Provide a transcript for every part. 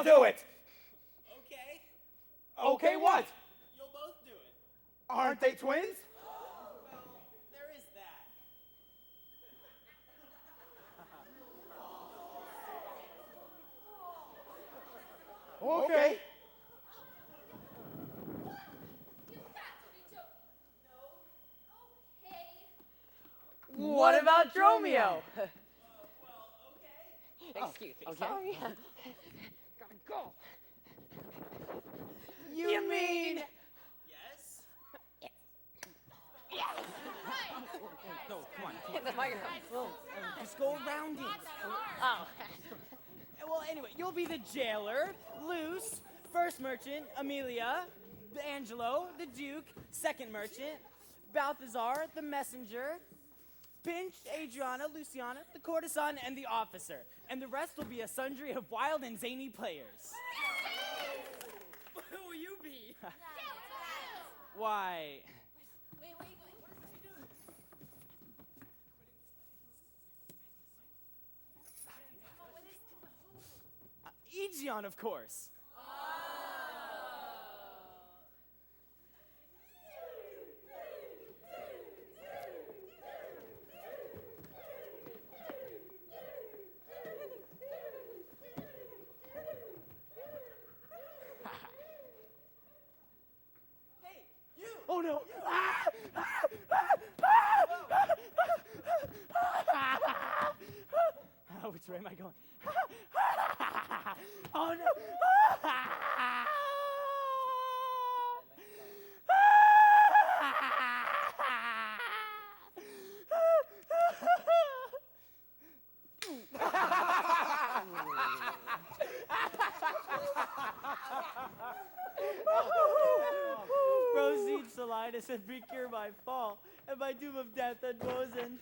I'll do it. Okay. Okay, what? You'll both do it. Aren't they twins? Well, there is that. Okay. What about Dromio? Well, okay. Excuse me, sorry. Gotta go. You mean? Yes? No, come on. Hit the microphone. Just go around it. Oh. Well, anyway, you'll be the jailer, Luce, first merchant, Amelia, the Angelo, the Duke, second merchant, Balthazar, the messenger, Pinch, Adriana, Luciana, the courtesan, and the officer. And the rest will be a sundry of wild and zany players. Who will you be? Why? Aegeon, of course. Oh no! Which way am I going? Oh no! Proceed, Solidas, and procure my fall, and my doom of death unwozen.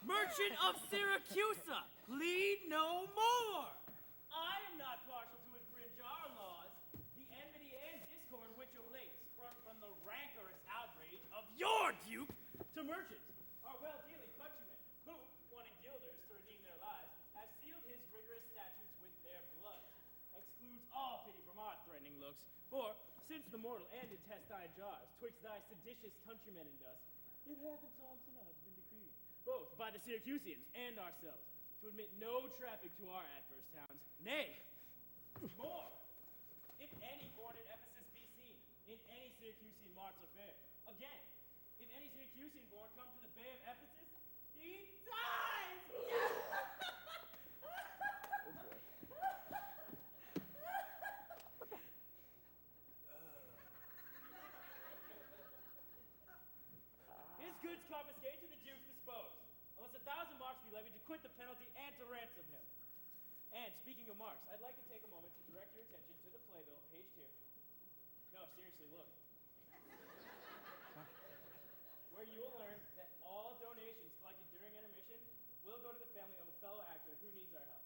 Merchant of Syracusa, plead no more. I am not partial to infringe our laws. The enmity and discord which of late sprung from the rancorous outrage of your duke to merchants, our well-dealing countrymen, who, wanting guilders to redeem their lives, have sealed his rigorous statutes with their blood, excludes all pity from our threatening looks. For, since the mortal and intestine jars twixt thy seditious countrymen and us, it hath in Psalms and odds been decreed, both by the Syracusians and ourselves, to admit no traffic to our adverse towns. Nay, more, if any born in Ephesus be seen, in any Syracusian marts or fair, again, if any Syracusian born come to the bay of Ephesus, he dies! His goods confiscated to the Duke's disposed, unless 1,000 marks be levied to quit the penalty and to ransom him. And speaking of marks, I'd like to take a moment to direct your attention to the playbill, page 2. No, seriously, look. Where you will learn that all donations collected during intermission will go to the family of a fellow actor who needs our help.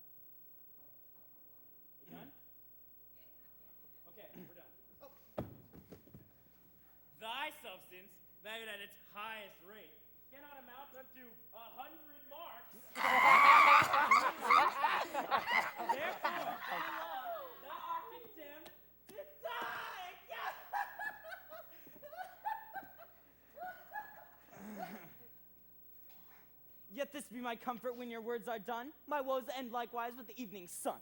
We done? Okay, we're done. Thy substance, valued at its highest rate, cannot amount unto 100 marks. Therefore, by law, thou art condemned to die. Yet this be my comfort when your words are done. My woes end likewise with the evening sun.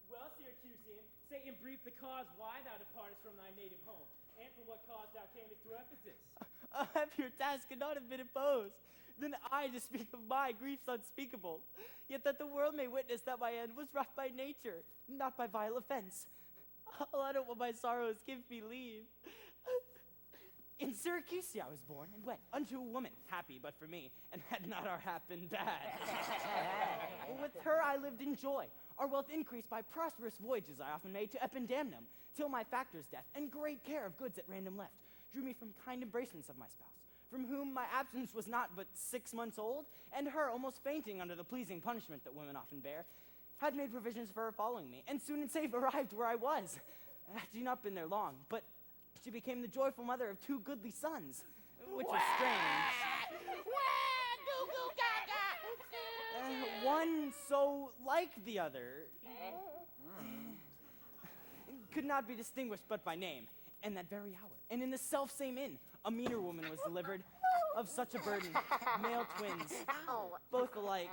Well, Syracusian, say in brief the cause why thou departest from thy native home, and for what cause thou camest to Ephesus. A heavier task could not have been imposed than I to speak of my griefs unspeakable. Yet that the world may witness that my end was wrought by nature, not by vile offense. Let what my sorrows give me leave. In Syracuse I was born and went unto a woman, happy but for me, and had not our hap been bad. With her I lived in joy. Our wealth increased by prosperous voyages I often made to Epidamnum, till my factor's death and great care of goods at random left drew me from kind embracements of my spouse, from whom my absence was not but 6 months old, and her almost fainting under the pleasing punishment that women often bear. had made provisions for her following me, and soon and safe arrived where I was. She had not been there long, but she became the joyful mother of 2 goodly sons, which was strange. One so like the other could not be distinguished but by name. And that very hour, and in the self-same inn, a meaner woman was delivered of such a burden, male twins, both alike.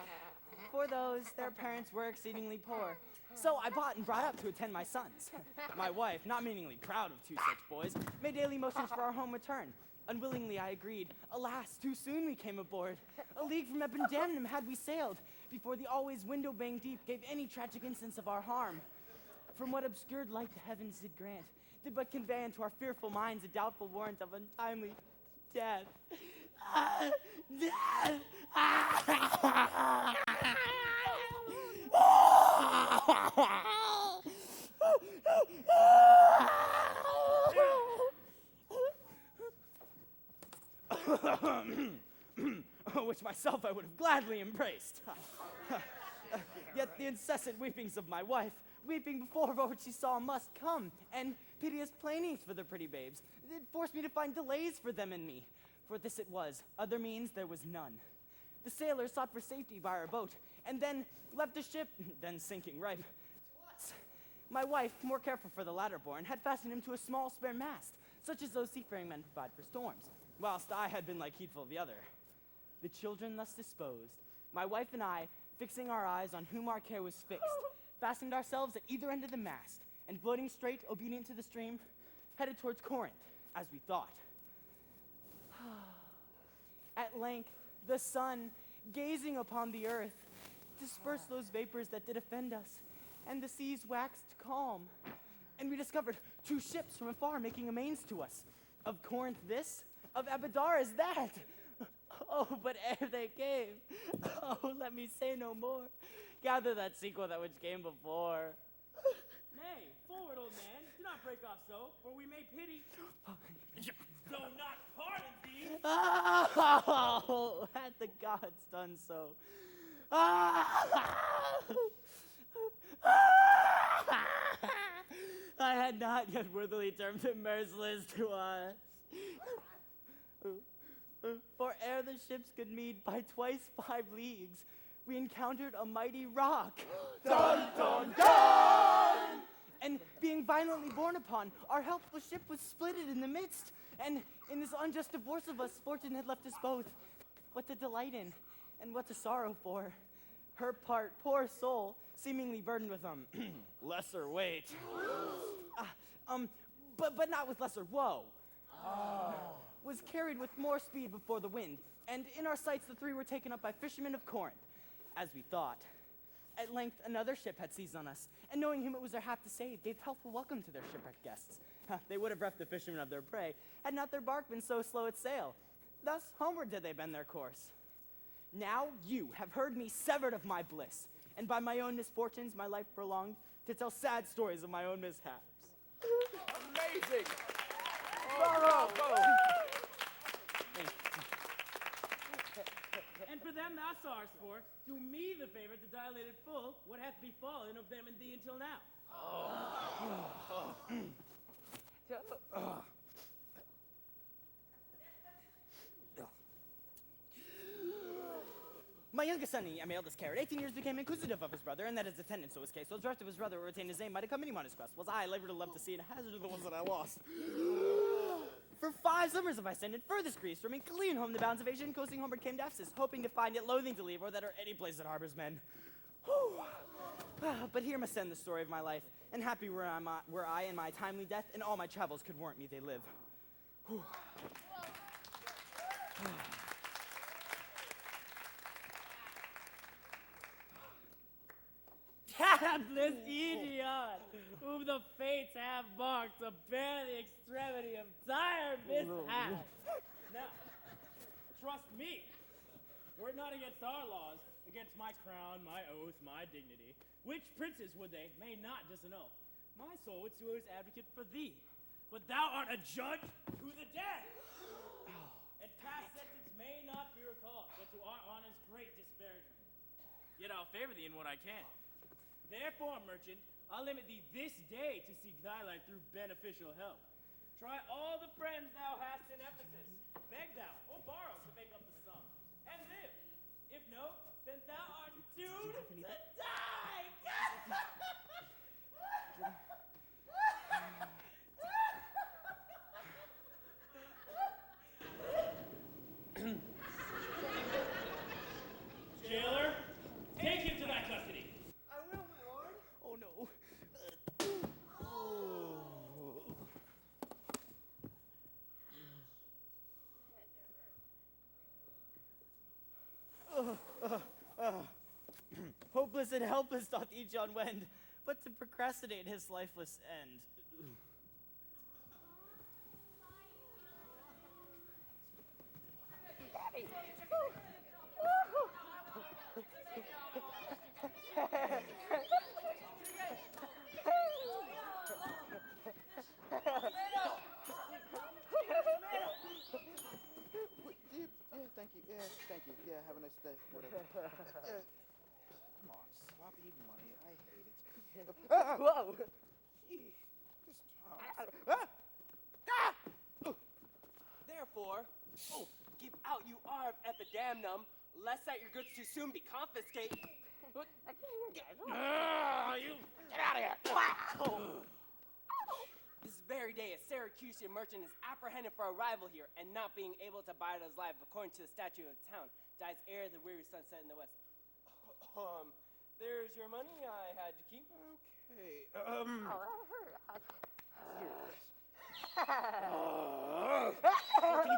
For those, their parents were exceedingly poor. So I bought and brought up to attend my sons. My wife, not meaningly proud of 2 such boys, made daily motions for our home return. Unwillingly I agreed. Alas, too soon we came aboard. A league from Epidamnum had we sailed, before the always window-bang deep gave any tragic instance of our harm. From what obscured light the heavens did grant, did but convey unto our fearful minds a doubtful warrant of untimely death. Which myself I would have gladly embraced. Yet the incessant weepings of my wife, weeping before what she saw must come, and piteous plainings for the pretty babes, it forced me to find delays for them and me. For this it was, other means there was none. The sailors sought for safety by our boat, and then left the ship, then sinking right to us. My wife, more careful for the latter born, had fastened him to a small spare mast, such as those seafaring men provide for storms, whilst I had been like heedful of the other. The children thus disposed, my wife and I, fixing our eyes on whom our care was fixed, fastened ourselves at either end of the mast, and floating straight, obedient to the stream, headed towards Corinth, as we thought. At length, the sun, gazing upon the earth, dispersed those vapors that did offend us, and the seas waxed calm. And we discovered 2 ships from afar making amains to us. Of Corinth this, of Abadar is that. Oh, but ere they came, oh, let me say no more. Gather that sequel that which came before. Nay, forward, old man. Do not break off so, for we may pity, though not pardon thee. Oh, had the gods done so. I had not yet worthily termed him merciless to us. For ere the ships could meet by twice 5 leagues, we encountered a mighty rock. Dun, dun, dun! And being violently borne upon, our helpless ship was splitted in the midst. And in this unjust divorce of us, fortune had left us both. What to delight in, and what to sorrow for. Her part, poor soul, seemingly burdened with lesser weight. But not with lesser woe. Was carried with more speed before the wind, and in our sights the 3 were taken up by fishermen of Corinth, as we thought. At length another ship had seized on us, and knowing whom it was their hap to save, gave helpful welcome to their shipwrecked guests. They would have reft the fishermen of their prey, had not their bark been so slow at sail. Thus homeward did they bend their course. Now you have heard me severed of my bliss, and by my own misfortunes my life prolonged, to tell sad stories of my own mishaps. Amazing. Bravo! And for them thou sorrowest for, do me the favor to dilate it full what hath befallen of them and thee until now. My youngest son, my eldest Carrot, 18 years became inquisitive of his brother, and that his attendance so his case, so the rest of his brother would retain his name, might accompany him on his quest, was I labored to love to see, and hazard of the ones that I lost. For 5 summers have I sent in furthest Greece, roaming Calian home the bounds of Asia, and coasting homeward came to Ephesus, hoping to find yet loathing to leave, or that or any place that harbors men. But here must end the story of my life, and happy were I in my timely death, and all my travels could warrant me they live. Hapless idiot, whom the fates have marked to bear the extremity of dire mishap. Now, trust me, were it not against our laws, against my crown, my oath, my dignity, which princes would they may not disannul? My soul would sue as advocate for thee, but thou art a judge to the dead. And past sentence may not be recalled, but to our honor's great disparagement. Yet I'll favor thee in what I can. Therefore, merchant, I'll limit thee this day to seek thy life through beneficial help. Try all the friends thou hast in Ephesus. Beg thou or borrow to make up the sum. And live. If no, then thou art doomed to die! Jailer, take him to thy custody. I will, my lord. Oh no. Hopeless and helpless doth each unwend, but to procrastinate his lifeless end. Thank you. Yeah, thank you. Yeah, have a nice day. Whatever. Come on, sloppy money. I hate it. Whoa. Gee, this Tom. Therefore, give out you are of epidamnum, lest that your goods too soon be confiscated. I can't hear guys. You get out of here. This very day, a Syracusan merchant is apprehended for arrival here, and not being able to bide his life according to the statute of the town, dies ere the weary sunset in the west. There's your money I had to keep. Okay. Oh, that hurt.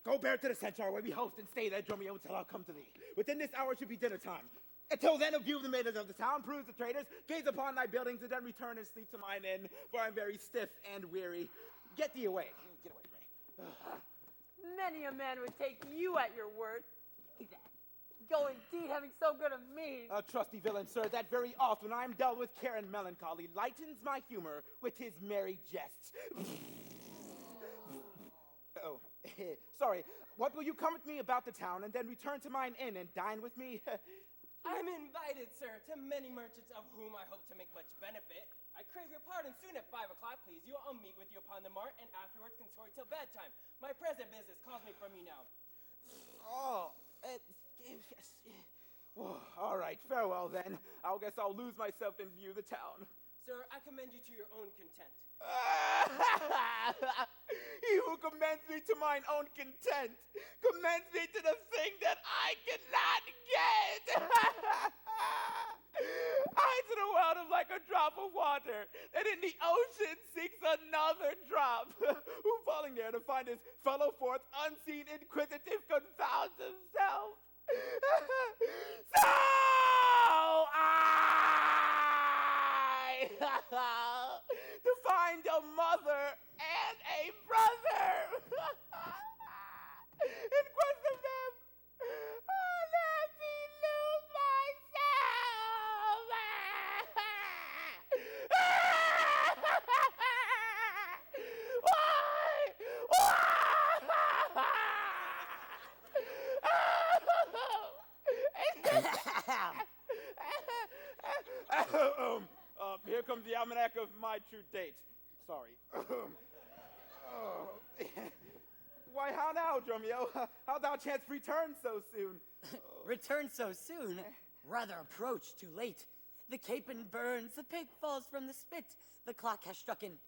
Go bear to the centaur where we host and stay there, Dromio, until I'll come to thee. Within this hour should be dinner time. Until then, view the maidens of the town, peruse the traders, gaze upon thy buildings, and then return and sleep to mine inn, for I'm very stiff and weary. Get thee away. Get away from me. Many a man would take you at your word. Give me that. Go indeed, having so good of me. A trusty villain, sir, that very oft when I am dull with care and melancholy, lightens my humor with his merry jests. Oh, sorry. What will you come with me about the town, and then return to mine inn and dine with me? I'm invited, sir, to many merchants of whom I hope to make much benefit. I crave your pardon soon at 5 o'clock, please. I'll meet with you upon the mart, and afterwards consort till bedtime. My present business calls me from you now. Oh, yes. Oh, all right, farewell then. I guess I'll lose myself in view of the town. Sir, I commend you to your own content. He who commends me to mine own content commends me to the thing that I cannot get. I to the world am like a drop of water that in the ocean seeks another drop, who falling there to find his fellow forth unseen, inquisitive, confounds himself. So I to find a mother and a brother in quest of them. Let me lose myself. Here comes the almanac of my true date. Sorry. Why, how now, Dromio? How thou chance return so soon? Return so soon? Rather approach too late. The capon burns, the pig falls from the spit. The clock has struck in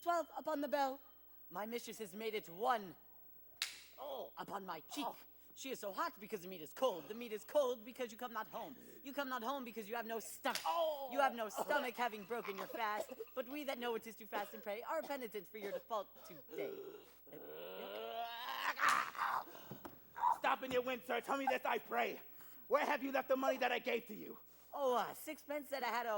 12 upon the bell. My mistress has made it 1 upon my cheek. She is so hot because the meat is cold. The meat is cold because you come not home. You come not home because you have no stomach. You have no stomach, having broken your fast. But we that know it is to fast and pray are penitent for your default today. Stop in your wind, sir. Tell me this, I pray. Where have you left the money that I gave to you? Oh, 6pence that I had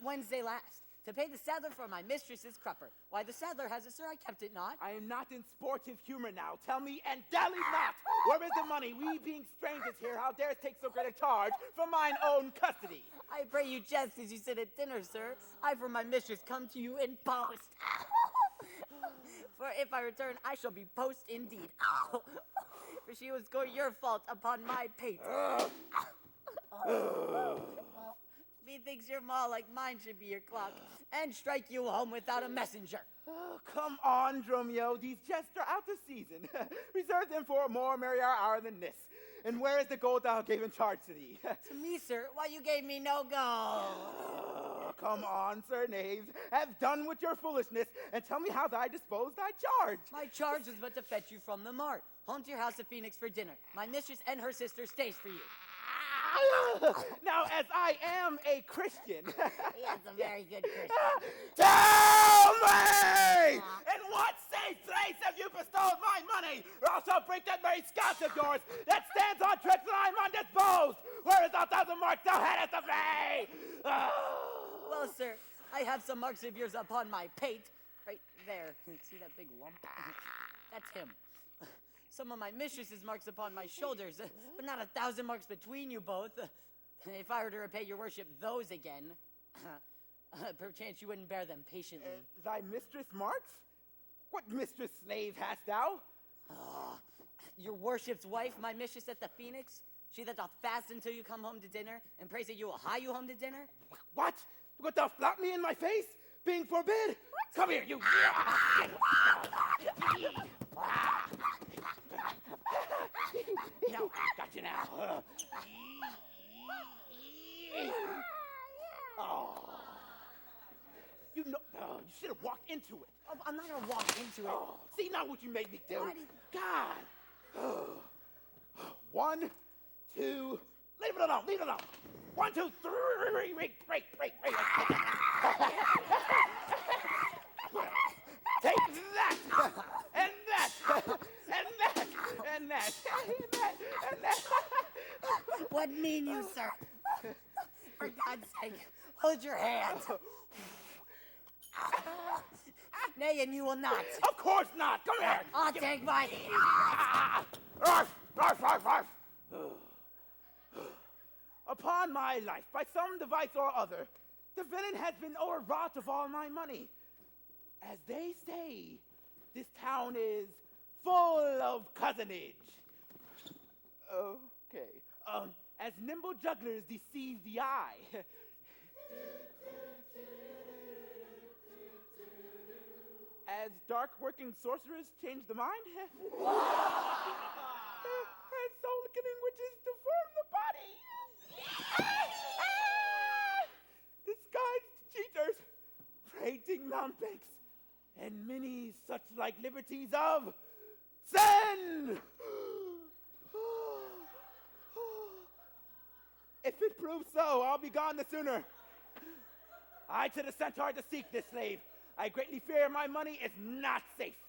Wednesday last. To pay the saddler for my mistress's crupper. Why, the saddler has it, sir. I kept it not. I am not in sportive humor now. Tell me and dally not. Where is the money? We being strangers here, how dares take so great a charge for mine own custody? I pray you jest as you sit at dinner, sir. I for my mistress come to you in post. For if I return, I shall be post indeed. For she was your fault upon my pate. Methinks your maw like mine should be your clock, and strike you home without a messenger. Oh, come on, Dromio. These jests are out of season. Reserve them for a more merrier hour than this. And where is the gold thou gave in charge to thee? To me, sir, why you gave me no go? Oh, come on, sir knaves. Have done with your foolishness, and tell me how thy dispose thy charge. My charge is but to fetch you from the mart, home to your house of Phoenix for dinner. My mistress and her sister stays for you. Now, as I am a Christian, Yes, a very good Christian. tell me! In what safe place have you bestowed my money? Or else I'll break that very scout of yours that stands on tricks and I'm undisposed. Where is the 1,000 marks thou hadst of me? Well, sir, I have some marks of yours upon my pate. Right there. See that big lump? That's him. Some of my mistress's marks upon my shoulders, but not 1,000 marks between you both. If I were to repay your worship those again, perchance you wouldn't bear them patiently. Thy mistress marks? What mistress slave hast thou? Your worship's wife, my mistress at the Phoenix, she that doth fast until you come home to dinner, and prays that you will hie you home to dinner? What? Wilt thou flap me in my face? Being forbid? Come here, you. No, got you now. Oh. You know, you should have walked into it. Oh, I'm not gonna walk into it. Oh, see now what you made me do. Why did- God. 1, 2, leave it alone, leave it alone. 1, 2, 3, break. Take that, and that, and that, and that, and that. What mean you, sir? For God's sake, hold your hand. Nay, and you will not. Of course not. Come here. I'll take my hand. Arf. Upon my life, by some device or other, the villain has been overwrought of all my money. As they say, this town is full of cousinage. Okay. As nimble jugglers deceive the eye. As dark working sorcerers change the mind. As soul-killing witches deform the body. Disguised cheaters, prating mountebanks, and many such like liberties of sin. If it proves so, I'll be gone the sooner. I to the centaur to seek this slave. I greatly fear my money is not safe.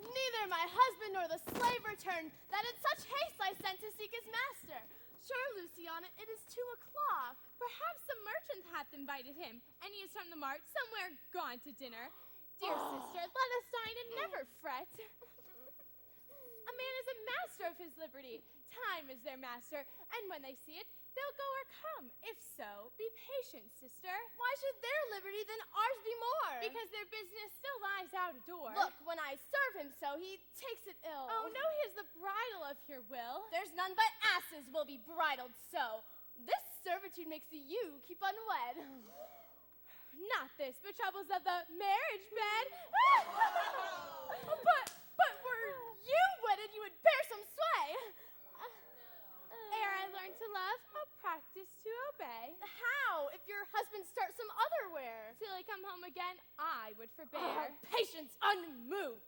Neither my husband nor the slave returned, that in such haste I sent to seek his master. Sure, Luciana, it is 2 o'clock. Perhaps the merchant hath invited him, and he is from the mart, somewhere gone to dinner. Dear sister, let us dine and never fret. A man is a master of his liberty. Time is their master, and when they see it, they'll go or come. If so, be patient, sister. Why should their liberty then ours be more? Because their business still lies out a door. Look, when I serve him so, he takes it ill. Oh, no, he is the bridle of your will. There's none but asses will be bridled so. This servitude makes you keep unwed. Not this, but troubles of the marriage bed. but were you wedded, you would bear some sway. Ere I learn to love, I'll practice to obey. How, if your husband starts some other wear? Till I come home again, I would forbear. Patience unmoved.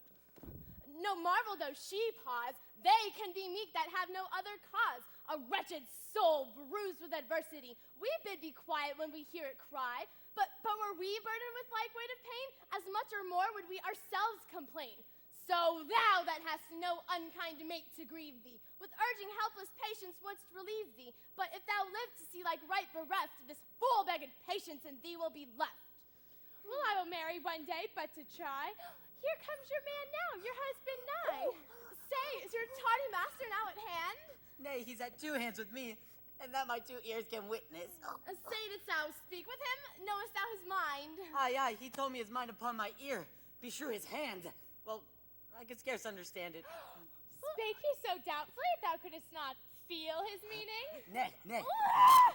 No marvel though she pause, they can be meek that have no other cause. A wretched soul bruised with adversity, we bid be quiet when we hear it cry. But were we burdened with like weight of pain, as much or more would we ourselves complain. So thou that hast no unkind mate to grieve thee, with urging helpless patience wouldst relieve thee. But if thou live to see like right bereft, this full-begged patience in thee will be left. Well, I will marry one day, but to try. Here comes your man now, your husband nigh. Say, is your tardy master now at hand? Nay, he's at two hands with me, and that my two ears can witness. Say didst thou speak with him? Knowest thou his mind? Aye, he told me his mind upon my ear. Be sure his hand. Well, I could scarce understand it. Spake he so doubtfully thou couldst not feel his meaning? Nay.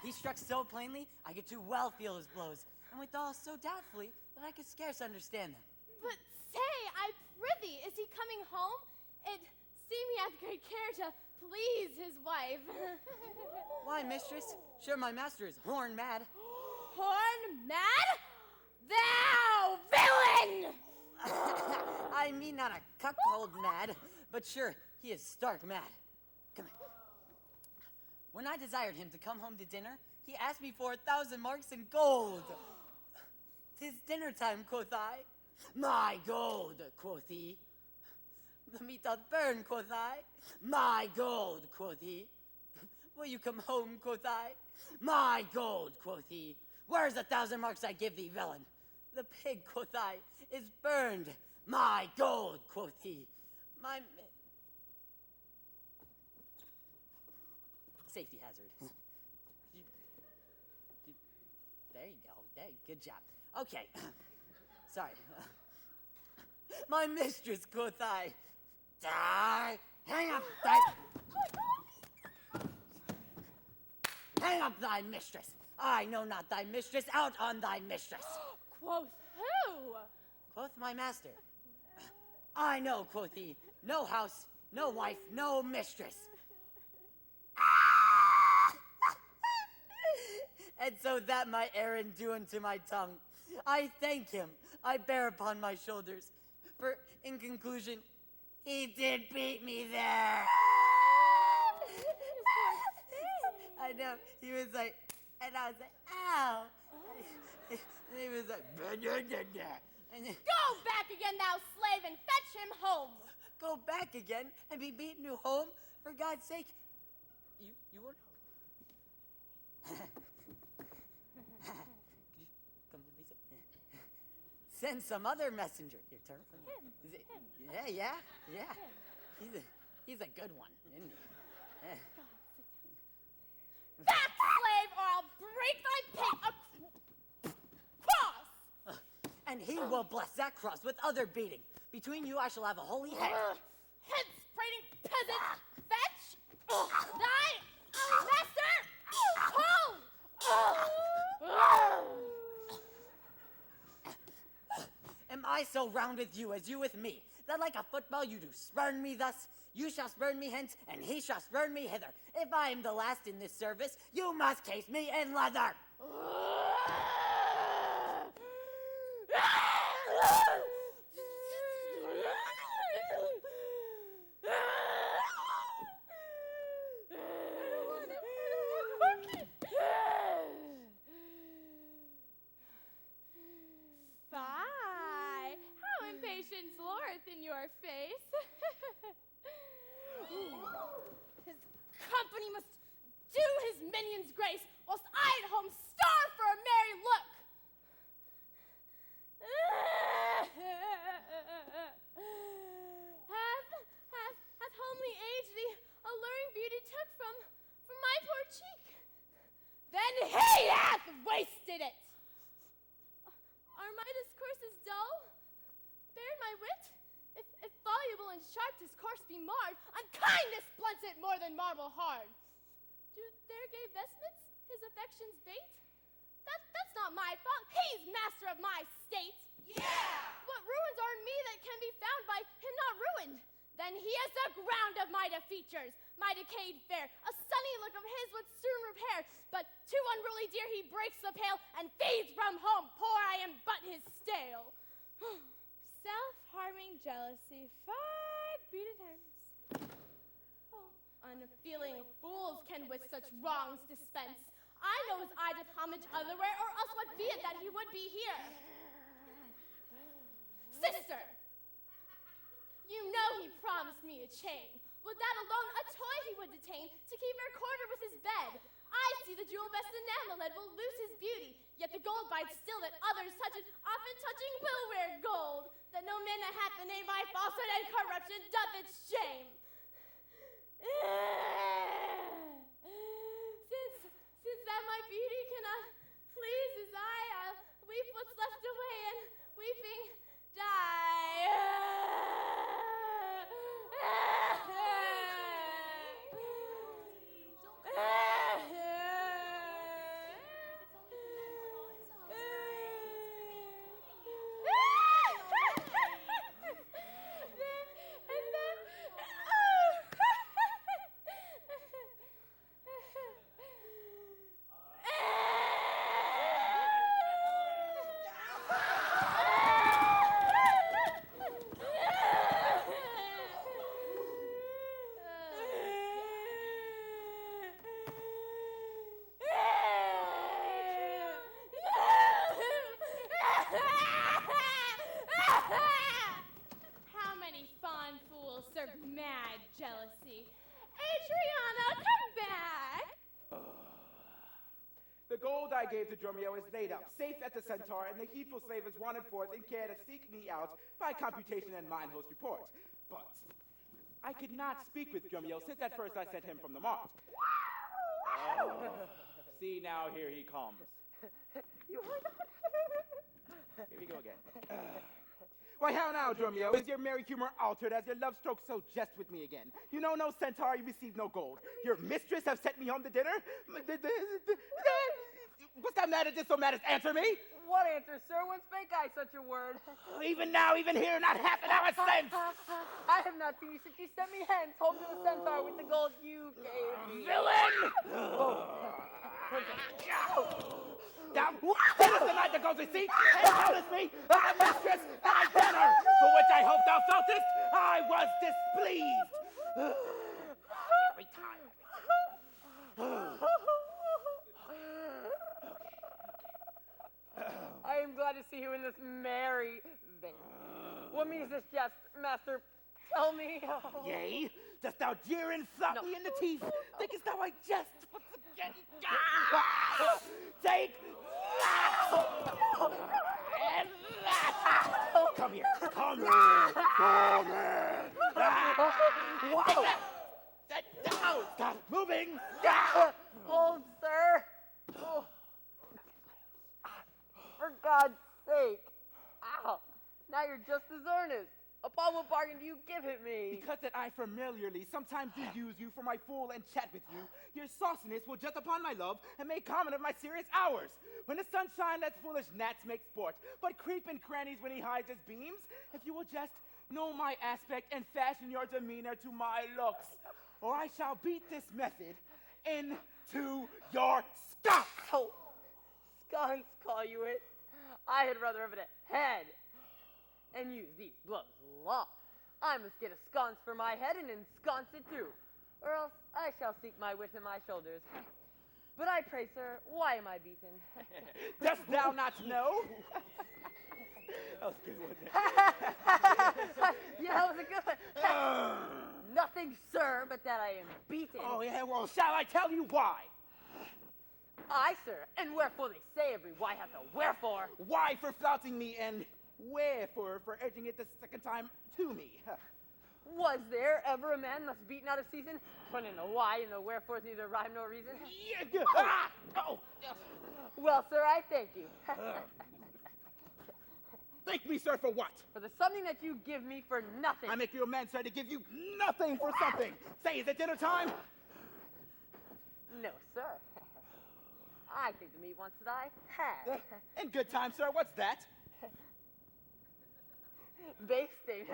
He struck so plainly, I could too well feel his blows, and withal so doubtfully that I could scarce understand them. But say, I prithee, is he coming home? It seem he hath great care to please his wife. Why, mistress? Sure my master is horn mad. Horn mad? Thou villain! I mean not a cuckold mad, but sure, he is stark mad. Come here. When I desired him to come home to dinner, he asked me for 1,000 marks in gold. 'Tis dinner time, quoth I. My gold, quoth he. The meat doth burn, quoth I. My gold, quoth he. Will you come home, quoth I. My gold, quoth he. Where's the 1,000 marks I give thee, villain? The pig, quoth I, is burned. My gold, quoth he. My... Safety hazard. There you go. Good job. Okay. Sorry. My mistress, quoth I. Die! Hang up thy mistress! I know not thy mistress, out on thy mistress! Quoth who? Quoth my master. I know, quoth he, no house, no wife, no mistress. And so that my errand do unto my tongue. I thank him, I bear upon my shoulders, for in conclusion, he did beat me there. I know, he was like, and I was like, ow. And he was like, and Go back again, thou slave, and fetch him home. Go back again and be beaten to home? For God's sake. You won't. Could you come with me? Send some other messenger. Here, turn. Him. Yeah. He's a good one, isn't he? Yeah. Back, slave, or I'll break thy pate across. And he will bless that cross with other beating. Between you, I shall have a holy head. Hence, prating peasant, fetch thy master home. Am I so round with you as you with me, that like a football you do spurn me thus? You shall spurn me hence, and he shall spurn me hither. If I am the last in this service, you must case me in leather. Fie, how impatience lureth in your face. His company must do his minions grace, whilst I at home starve for a merry look. Hath homely age the alluring beauty took from my poor cheek? Then he hath wasted it. Are my discourses dull? Bear my wit? If voluble and sharp discourse be marred, unkindness blunts it more than marble hard. Do their gay vestments his affections bait? That's not my fault. He's master of my state. Yeah! What ruins are in me that can be found by him not ruined? Then he is the ground of my defeatures, my decayed fare. A sunny look of his would soon repair, but too unruly dear he breaks the pail and feeds from home. Poor I am but his stale. Self-harming jealousy, 5 beaten hands. Oh, unfeeling fools can with such wrongs dispense. I know his eye doth homage otherwhere, or else what be it that he would be here? Sister, you know he promised me a chain. Would that alone a toy he would detain to keep her quarter with his bed? I see the jewel best enamel lead will lose his beauty, yet the gold bites still that others touch it, often touching will wear gold, that no man that hath the name by falsehood and corruption doth its shame. Adriana, come back. The gold I gave to Dromio is laid up, safe at the Centaur, and the heedful slave is wanted forth in care to seek me out by computation and mine host report. But I could not speak with Dromio since at first I sent him from the mart. See now, here he comes. You heard that? Here we go again. Why, how now, Dromio? Is your merry humor altered as your love stroke so jest with me again? You know no centaur, you receive no gold. Your mistress have sent me home to dinner? What's that matter? Just so matters answer me? What answer, sir? When spake I such a word? Even now, even here, not half an hour since! I have not seen you since you sent me hence home to the centaur with the gold you gave me. Villain! Now, this is the night that goes to see, and notice me, a mistress, and a dinner, for which I hope thou feltest I was displeased. Every time. I am glad to see you in this merry vein. What means this jest, master? Tell me. Yea, dost thou jeer and slap me in the teeth? Thinkest thou I jest? Take that! And that! Come here, come here, come here! Whoa! Sit down! Stop moving! Hold, sir. Oh. For God's sake. Ow. Now you're just as earnest. Upon what bargain do you give it me? Because that I familiarly sometimes do use you for my fool and chat with you, your sauciness will jest upon my love and make comment of my serious hours. When the sun shines, that foolish gnats make sport, but creep in crannies when he hides his beams. If you will just know my aspect and fashion your demeanor to my looks, or I shall beat this method into your skunk. Oh, skunks call you it. I had rather have it a head and use these blows long. I must get a sconce for my head and ensconce it too, or else I shall seek my wit in my shoulders. But I pray, sir, why am I beaten? Dost thou not know? That was a good one. Yeah, that was a good one. Nothing, sir, but that I am beaten. Oh, yeah, well, shall I tell you why? Aye, sir, and wherefore they say every why hath a wherefore. Why for flouting me, and wherefore for urging it the second time to me? Was there ever a man thus beaten out of season? When in the why and the wherefores neither rhyme nor reason? Oh! Well, sir, I thank you. Thank me, sir, for what? For the something that you give me for nothing. I make you a man, sir, to give you nothing for something. Say, is it dinner time? No, sir. I think the meat once that I had. In good time, sir. What's that? Basting.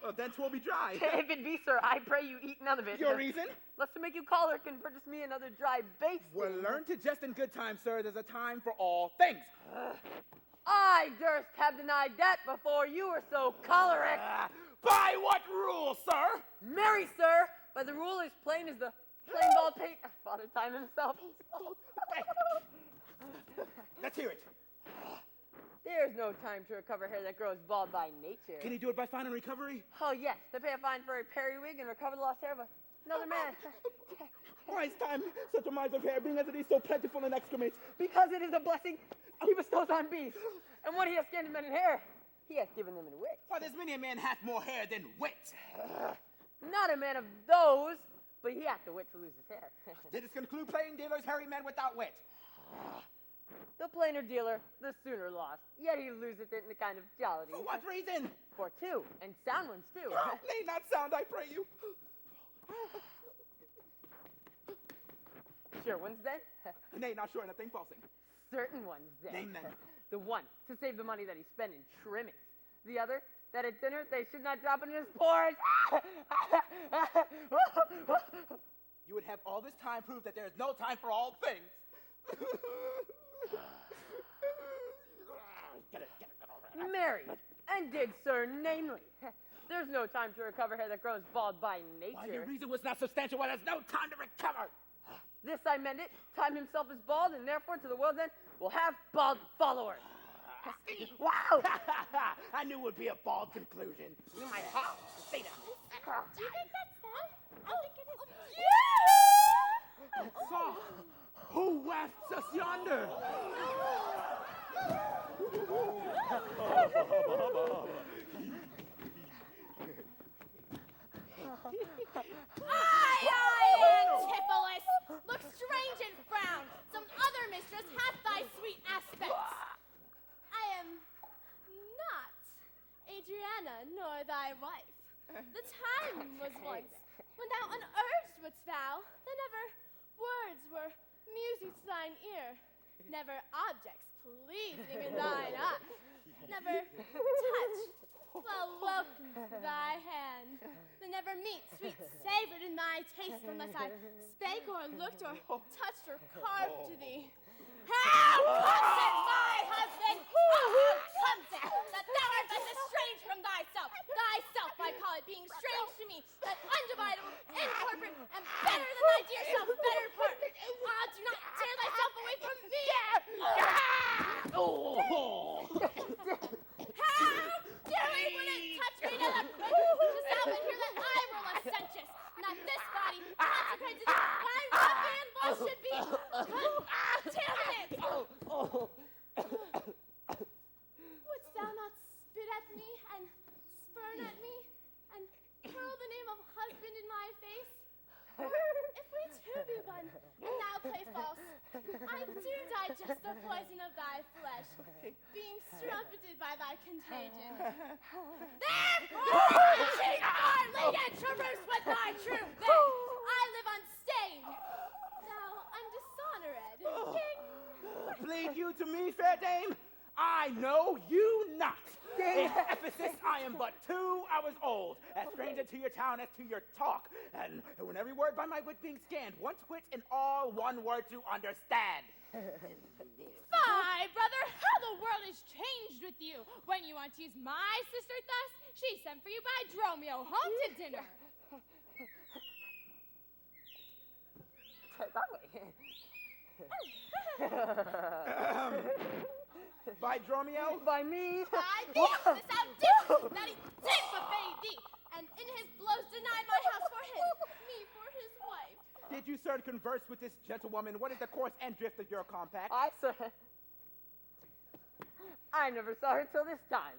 Well, then 'twill be dry. If it be, sir, I pray you eat none of it. Your reason? Lest to make you choleric and purchase me another dry basting. Well, learn to jest in good time, sir. There's a time for all things. I durst have denied that before you were so choleric. By what rule, sir? Marry, sir, by the rule as plain as the plain bald paint. Father Time himself. Let's hear it. There's no time to recover hair that grows bald by nature. Can he do it by fine and recovery? Oh, yes, to pay a fine for a periwig and recover the lost hair of another man. Why is time such a miser of hair, being as it is so plentiful and excrement? Because it is a blessing he bestows on beasts. And when he has scanned men in hair, he hath given them in wit. Why, there's many a man hath more hair than wit. Not a man of those, but he hath the wit to lose his hair. Did it conclude plain dealers, hairy men without wit? The plainer dealer, the sooner lost. Yet he loseth it in the kind of jollity. For what reason? For two, and sound ones too. Nay, not sound, I pray you. Sure ones then? Nay, not sure, nothing falsing. Certain ones then. Name them. The one, to save the money that he spent in trimmings. The other, that at dinner they should not drop in his pores. You would have all this time prove that there is no time for all things. Get it all right. Married, and did, sir, namely. There's no time to recover hair that grows bald by nature. Why, your reason was not substantial. Well, there's no time to recover. This I meant it. Time himself is bald, and therefore to the world's end will have bald followers. Wow! I knew it would be a bald conclusion. My house. Stay down. Antipholus! Look strange and frown. Some other mistress hath thy sweet aspects. I am not Adriana nor thy wife. The time was once when thou unurged wouldst vow that never words were music to thine ear, never objects pleasing in thine eye, never touch welcome to thy hand, that never meat sweet savored in thy taste unless I spake or looked or touched or carved to thee. How comes it, my husband? How comes it that thou art thus estranged from thyself? Thyself, I call it, being strange to me, that undivided, incorporate, and better than thy dear self, better part. Ah, do not tear thyself away from me! How dare you wouldn't touch me to the just out and hear that I were licentious, and that this body, consecrated to thy ruffian voice should be contaminated! Wouldst thou not spit at me and spurn at me and hurl the name of husband in my face? Or if we two be one, and thou play false, I do digest the poison of thy flesh, being strumpeted by thy contagion. Therefore, cheat darling and traverse with thy truth. Then I live unstained, thou undishonored. King. Plead you to me, fair dame? I know you not. In Ephesus, I am but 2 hours old, as stranger to your town as to your talk, and when every word by my wit being scanned, once wit and all one word to understand. Fie, brother, how the world is changed with you. When you want to use my sister thus, she sent for you by Dromio home to dinner. That way. By Dromio? By me. By thee, this outdo, that he did buffet thee, and in his blows denied my house for his, me for his wife. Did you, sir, converse with this gentlewoman? What is the course and drift of your compact? I never saw her till this time.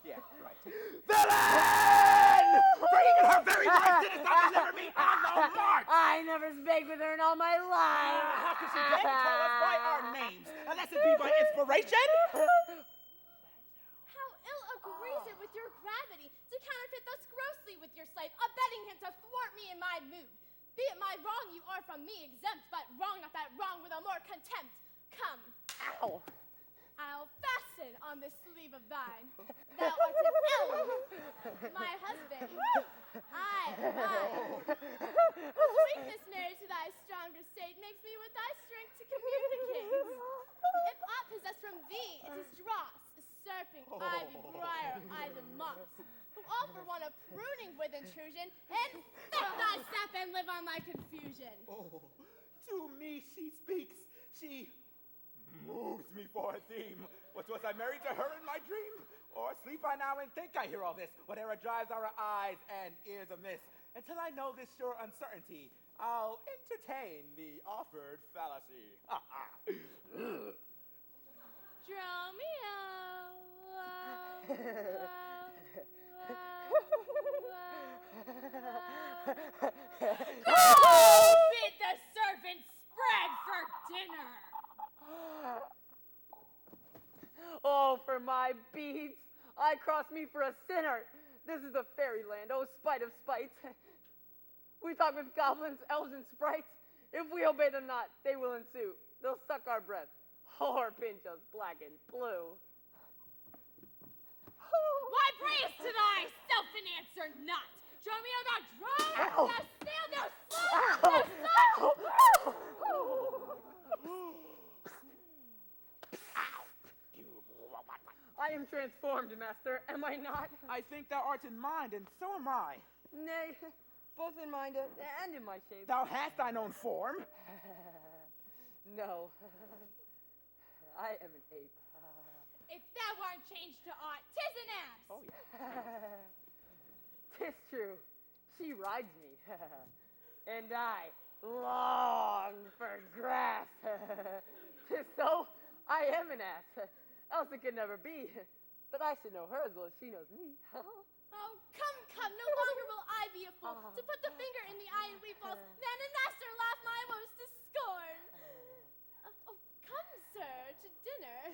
Yeah, right. Villain! For even her very voice did not deliver me on the mark! I never spake with her in all my life. How could she then call us by our names, unless it be by inspiration? How ill agrees it with your gravity to counterfeit thus grossly with your slave, abetting him to thwart me in my mood. Be it my wrong you are from me exempt, but wrong not that wrong with a more contempt. Come. Ow. I'll fasten on this sleeve of thine. Thou art an elm, my husband. I am thine. Weakness married to thy stronger state makes me with thy strength to communicate. If aught possess from thee, it is dross, serpent, ivy, briar, either moss, who all for want of pruning with intrusion, infect thy sap and live on thy confusion. Oh, to me she speaks. She moves me for a theme. Was I married to her in my dream? Or sleep I now and think I hear all this? Whatever drives our eyes and ears amiss. Until I know this sure uncertainty, I'll entertain the offered fallacy. Bid the servants spread for dinner. Oh, for my beads, I cross me for a sinner. This is the fairyland, oh, spite of spites. We talk with goblins, elves, and sprites. If we obey them not, they will ensue. They'll suck our breath, or pinch us black and blue. Why prayest to thyself and answer not? Dromio, thou drone, thou snail, thou sloth, thou son! I am transformed, master, am I not? I think thou art in mind, and so am I. Nay, both in mind and in my shape. Thou hast thine own form. No, I am an ape. If thou art changed to aught, 'tis an ass. Oh, yeah. 'Tis true, she rides me, and I long for grass. 'Tis so, I am an ass. Else it could never be. But I should know her as well as she knows me. Oh, come, no longer will I be a fool to to put the finger in the eye and weep whilst man and master laugh my woes to scorn. Oh, come, sir, to dinner.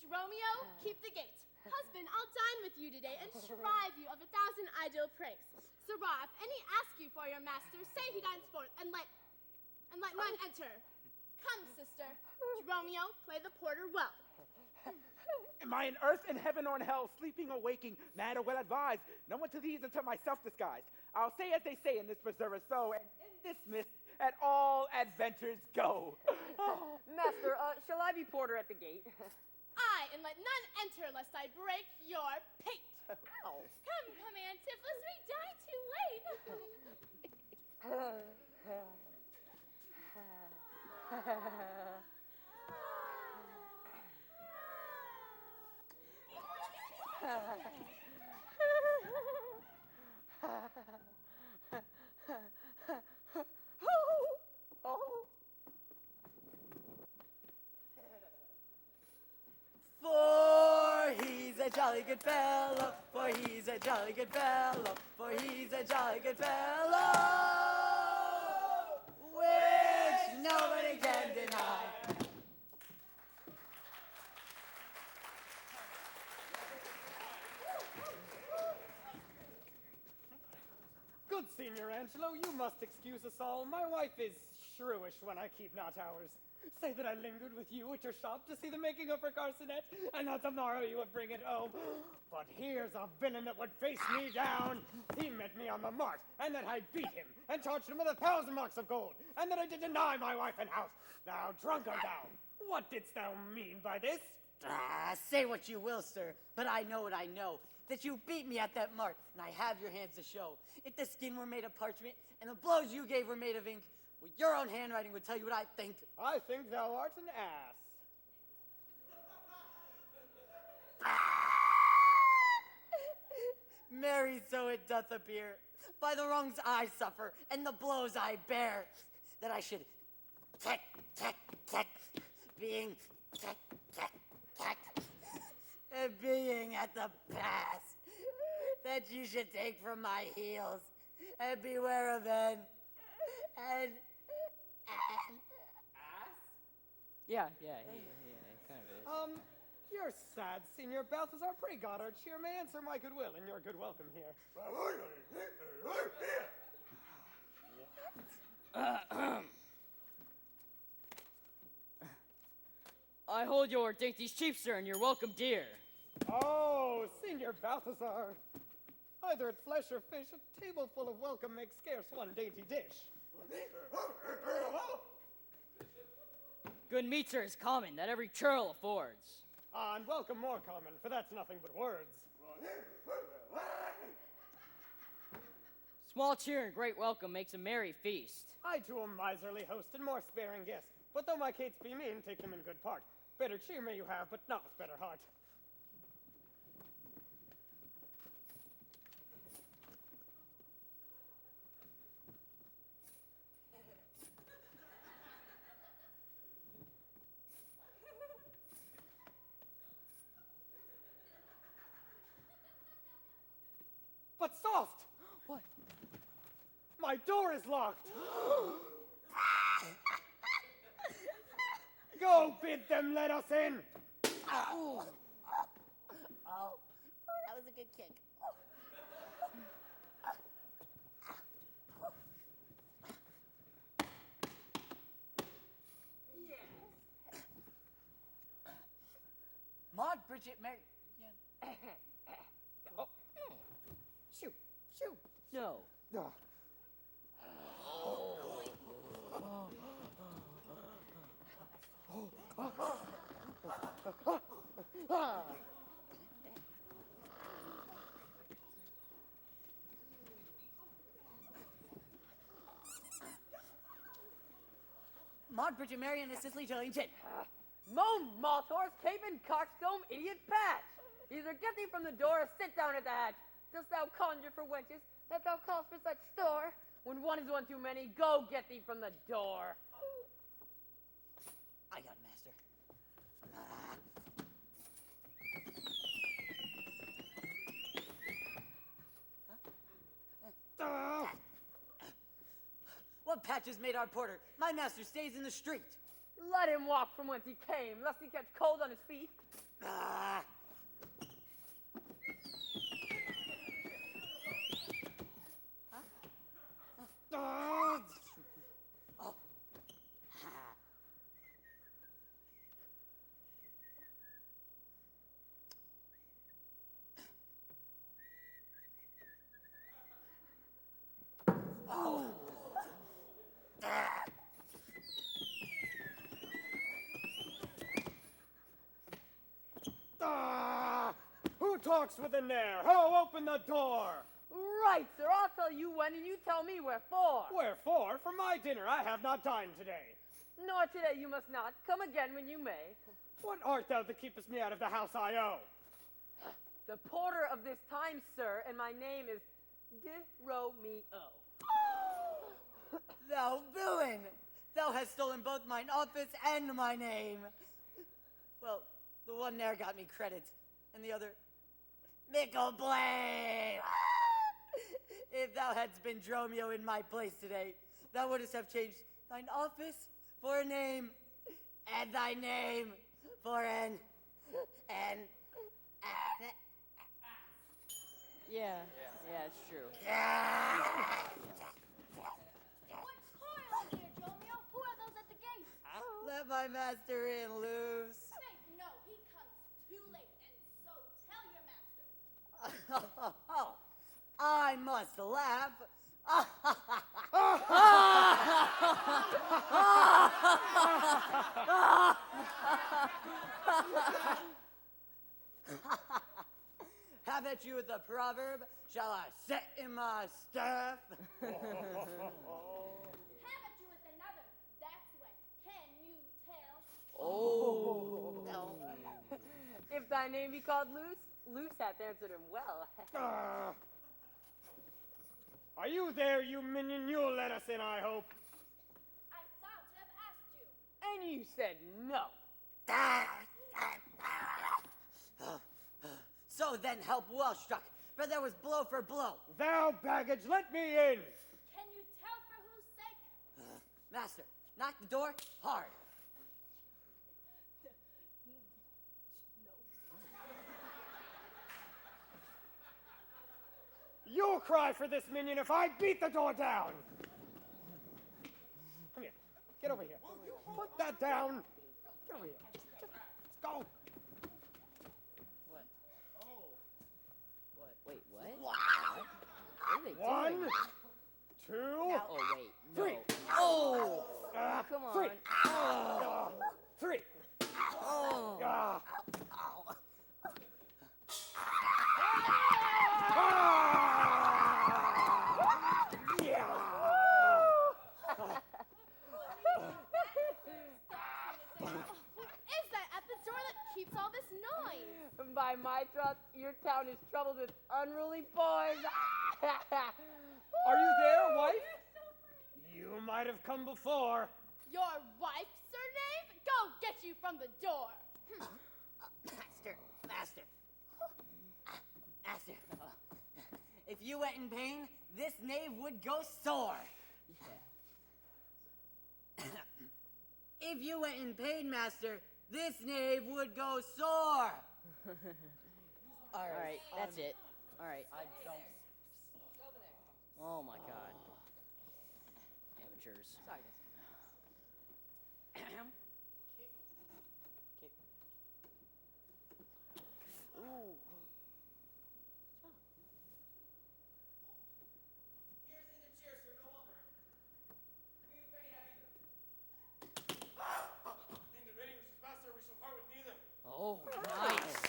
Dromio, keep the gate. Husband, I'll dine with you today and shrive you of 1,000 ideal pranks. Sirrah, if any ask you for your master, say he dines forth, and let none enter. Come, sister. Dromio, play the porter well. Am I in earth, in heaven, or in hell, sleeping or waking, mad or well advised? No one to these until myself disguised. I'll say as they say in this preserver so, and in this mist, at all adventures go. Master, shall I be porter at the gate? Aye, and let none enter lest I break your pate. Ow. Come, Antiphilus, we dine too late. For he's a jolly good fellow, for he's a jolly good fellow, for he's a jolly good fellow, which nobody can deny. Good Signor Angelo, you must excuse us all. My wife is shrewish when I keep not hours. Say that I lingered with you at your shop to see the making of her carcanet, and that tomorrow you would bring it home. But here's a villain that would face me down. He met me on the mart, and that I beat him, and charged him with 1,000 marks of gold, and that I did deny my wife and house. Now, drunk art thou. What didst thou mean by this? Say what you will, sir, but I know what I know. That you beat me at that mart, and I have your hands to show. If the skin were made of parchment, and the blows you gave were made of ink, well, your own handwriting would tell you what I think. I think thou art an ass. Marry, so it doth appear, by the wrongs I suffer, and the blows I bear, that I should being being at the pass, that you should take from my heels, and beware of and Ass? yeah, kind of is. You're sad, Signor Balthazar. Pray God, our cheer may answer my goodwill and your good welcome here. I hold your dainties cheap, sir, and your welcome dear. Oh, Signor Balthazar. Either at flesh or fish, a table full of welcome makes scarce one dainty dish. Good meat, sir, is common, that every churl affords. And welcome more common, for that's nothing but words. Small cheer and great welcome makes a merry feast. I too am miserly host and more sparing guest. But though my cates be mean, take them in good part. Better cheer may you have, but not with better heart. But soft! What? My door is locked! Go bid them let us in! Oh, that was a good kick. Maud Bridget Mary. Oh. Shoo, shoo. No. Ah. Maud Bridget Mary and Cicely Jillington. Moan, Maltors, Caven, Coxcomb, Idiot Patch. Either get thee from the door or sit down at the hatch. Dost thou conjure for wenches that thou callest for such store? When one is one too many, go get thee from the door. I got it, master. What patches made our porter? My master stays in the street. Let him walk from whence he came, lest he catch cold on his feet. Ah. Ah. Oh. Who talks within there? Ho, open the door! Right, sir. I'll tell you when, and you tell me wherefore. Wherefore? For my dinner I have not dined today. Nor today you must not. Come again when you may. What art thou that keepest me out of the house I owe? The porter of this time, sir, and my name is Romeo. Thou villain! Thou hast stolen both mine office and my name. Well, the one there got me credit, and the other, mickle blame! If thou hadst been Dromio in my place today, thou wouldst have changed thine office for a name, and thy name for an. Yeah, it's true. What's going on here, Romeo? Who are those at the gate? Let my master in loose. Wait, no, he comes too late, and so tell your master. I must laugh. Have at you with a proverb. Shall I set in my staff? Have at you with another. That's when. Can you tell? Oh. If thy name be called Luce, Luce hath answered him well. Are you there, you minion? You'll let us in, I hope. I thought to have asked you. And you said no. So then help well struck, for there was blow for blow. Thou baggage, let me in! Can you tell for whose sake? Master, knock the door hard. You'll cry for this minion if I beat the door down! Come here. Get over here. Put that down. Get over here. Let's go. What? What? Wait, what? What? What are they One, doing? two, Oh, wait. No. three. Oh! Come on. Three. Oh. Three. Oh. Ah. Is that at the door that keeps all this noise? By my trust, your town is troubled with unruly boys. Are you there, wife? You might have come before. Your wife, Sir Knave? Go get you from the door. Master. If you went in pain, this knave would go sore. If you went in pain, master, this knave would go sore. All right, that's it. All right. I don't. Oh my God. Amateurs. Ooh. Here's in the chair, sir, no longer. We would fain have either. In the bidding, Mrs. Master, we shall part with neither. Oh, nice.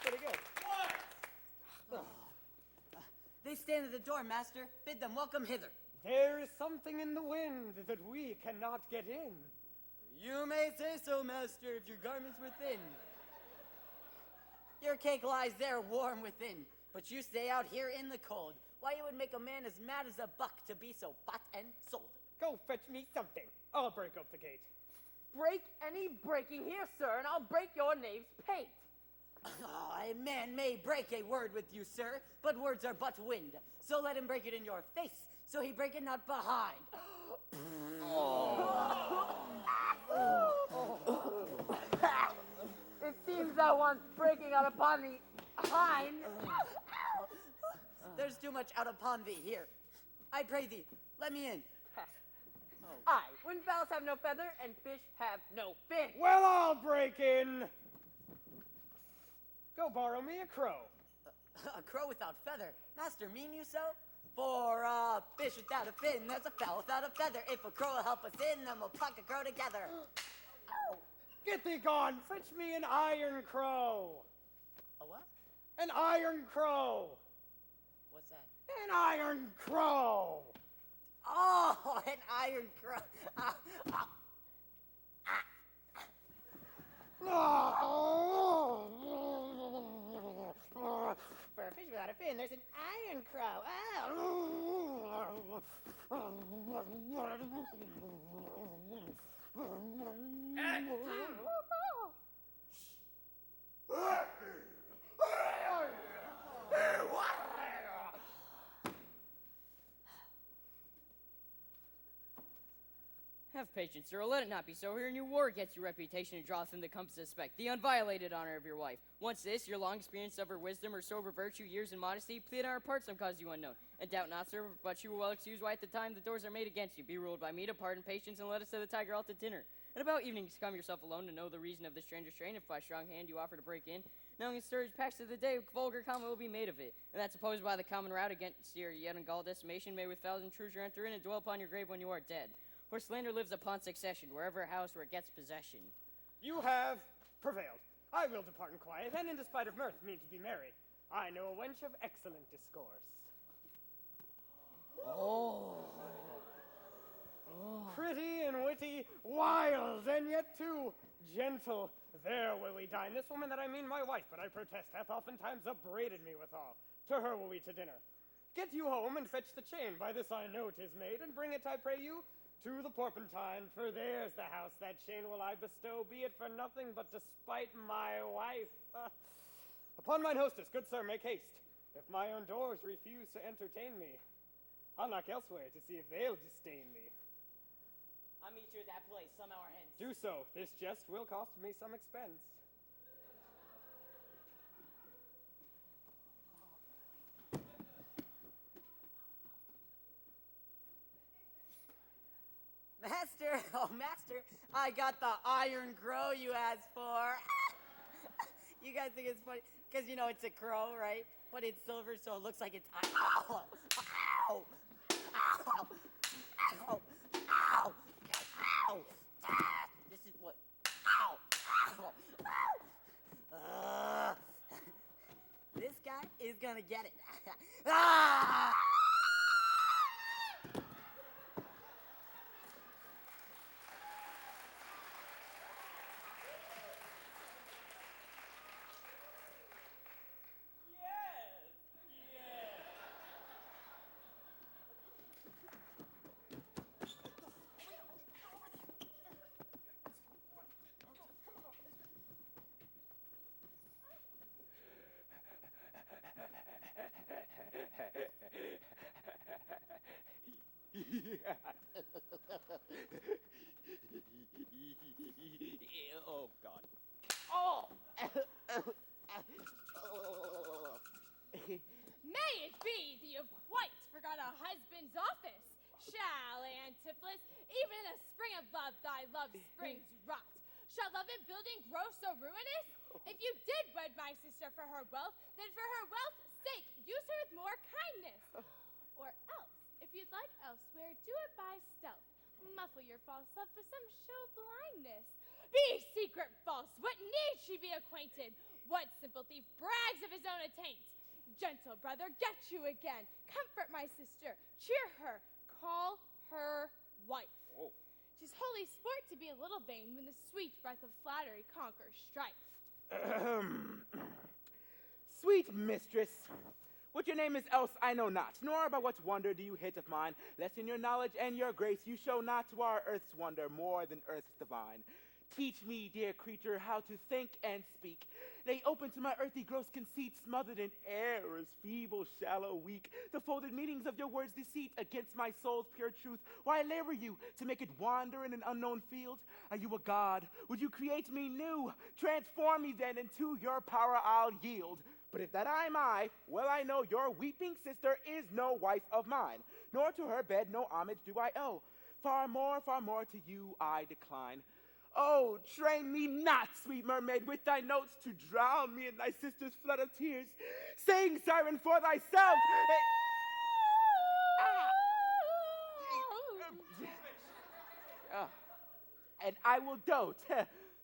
Pretty good. What? They stand at the door, master. Bid them welcome hither. There is something in the wind that we cannot get in. You may say so, master, if your garments were thin. Your cake lies there warm within, but you stay out here in the cold. Why, it would make a man as mad as a buck to be so bought and sold. Go fetch me something. I'll break up the gate. Break any breaking here, sir, and I'll break your knave's pate. Oh, a man may break a word with you, sir, but words are but wind. So let him break it in your face, so he break a nut behind. It seems thou wants breaking out upon thee hind. There's too much out upon thee here. I pray thee, let me in. Aye, when fowls have no feather and fish have no fin. Well, I'll break in. Go borrow me a crow. A crow without feather. Master, mean you so? For a fish without a fin, there's a fowl without a feather. If a crow will help us in, then we'll pluck a crow together. Ow. Get thee gone. Fetch me an iron crow. A what? An iron crow. What's that? An iron crow. Oh, an iron crow. For a fish without a fin, there's an iron crow. Have patience, sir. Let it not be so. Here in your war gets your reputation and draweth in the compass of suspect, the unviolated honor of your wife. Once this, your long experience of her wisdom, her sober virtue, years and modesty, plead on our part some cause you unknown. And doubt not, sir, but you will well excuse why at the time the doors are made against you. Be ruled by me to pardon patience and let us to the tiger alt to dinner. And about evenings come yourself alone to know the reason of the stranger's strain, if by strong hand you offer to break in. Knowing its sturge packs of the day, vulgar comment will be made of it. And that's opposed by the common route against your yet ungalled estimation, may with thousand intruder enter in and dwell upon your grave when you are dead. For slander lives upon succession, wherever a house where it gets possession. You have prevailed. I will depart in quiet, and in despite of mirth mean to be merry. I know a wench of excellent discourse. Pretty and witty, wild, and yet too gentle. There will we dine. This woman that I mean my wife, but I protest, hath oftentimes upbraided me withal. To her will we to dinner. Get you home and fetch the chain, by this I know 'tis made, and bring it, I pray you, to the Porpentine, for there's the house that chain will I bestow, be it for nothing but to spite my wife. Upon mine hostess, good sir, make haste. If my own doors refuse to entertain me, I'll knock elsewhere to see if they'll disdain me. I'll meet you at that place some hour hence. Do so. This jest will cost me some expense. Master, oh master, I got the iron crow you asked for. You guys think it's funny? Because you know it's a crow, right? But it's silver, so it looks like it's ow! Ow! Ow! Ow! Ow! Ow! This is what. Ow! Ow! Ow! This guy is gonna get it. Ah! Oh, God. Oh! May it be that you've quite forgot a husband's office. Shall Antipholus, even in the spring of love, thy love springs rot? Shall love in building grow so ruinous? If you did wed my sister for her wealth, then for her wealth's sake, use her with more kindness. Or else, if you'd like elsewhere, do it by stealth. Muffle your false love for some show of blindness. Be secret false, what need she be acquainted? What simple thief brags of his own attaint? Gentle brother, get you again. Comfort my sister, cheer her, call her wife. Oh. 'Tis holy sport to be a little vain when the sweet breath of flattery conquers strife. Sweet mistress, what your name is else I know not, nor by what wonder do you hit of mine, lest in your knowledge and your grace you show not to our earth's wonder more than earth's divine. Teach me, dear creature, how to think and speak, lay open to my earthy gross conceit, smothered in errors, feeble, shallow, weak, the folded meanings of your words' deceit against my soul's pure truth. Why labor you to make it wander in an unknown field? Are you a god? Would you create me new? Transform me then, into your power I'll yield. But if that I'm I, well I know your weeping sister is no wife of mine, nor to her bed no homage do I owe. Far more to you I decline. Oh, train me not, sweet mermaid, with thy notes to drown me in thy sister's flood of tears. Sing, siren, for thyself. And I will dote,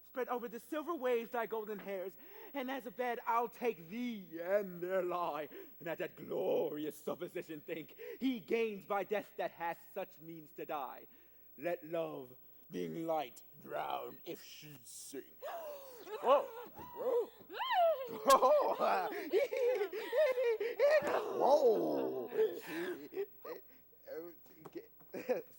spread over the silver waves thy golden hairs, and as a bed I'll take thee, and there lie, and at that glorious supposition think, he gains by death that hath such means to die. Let love, being light, drown if she sing. Whoa. Whoa. Whoa.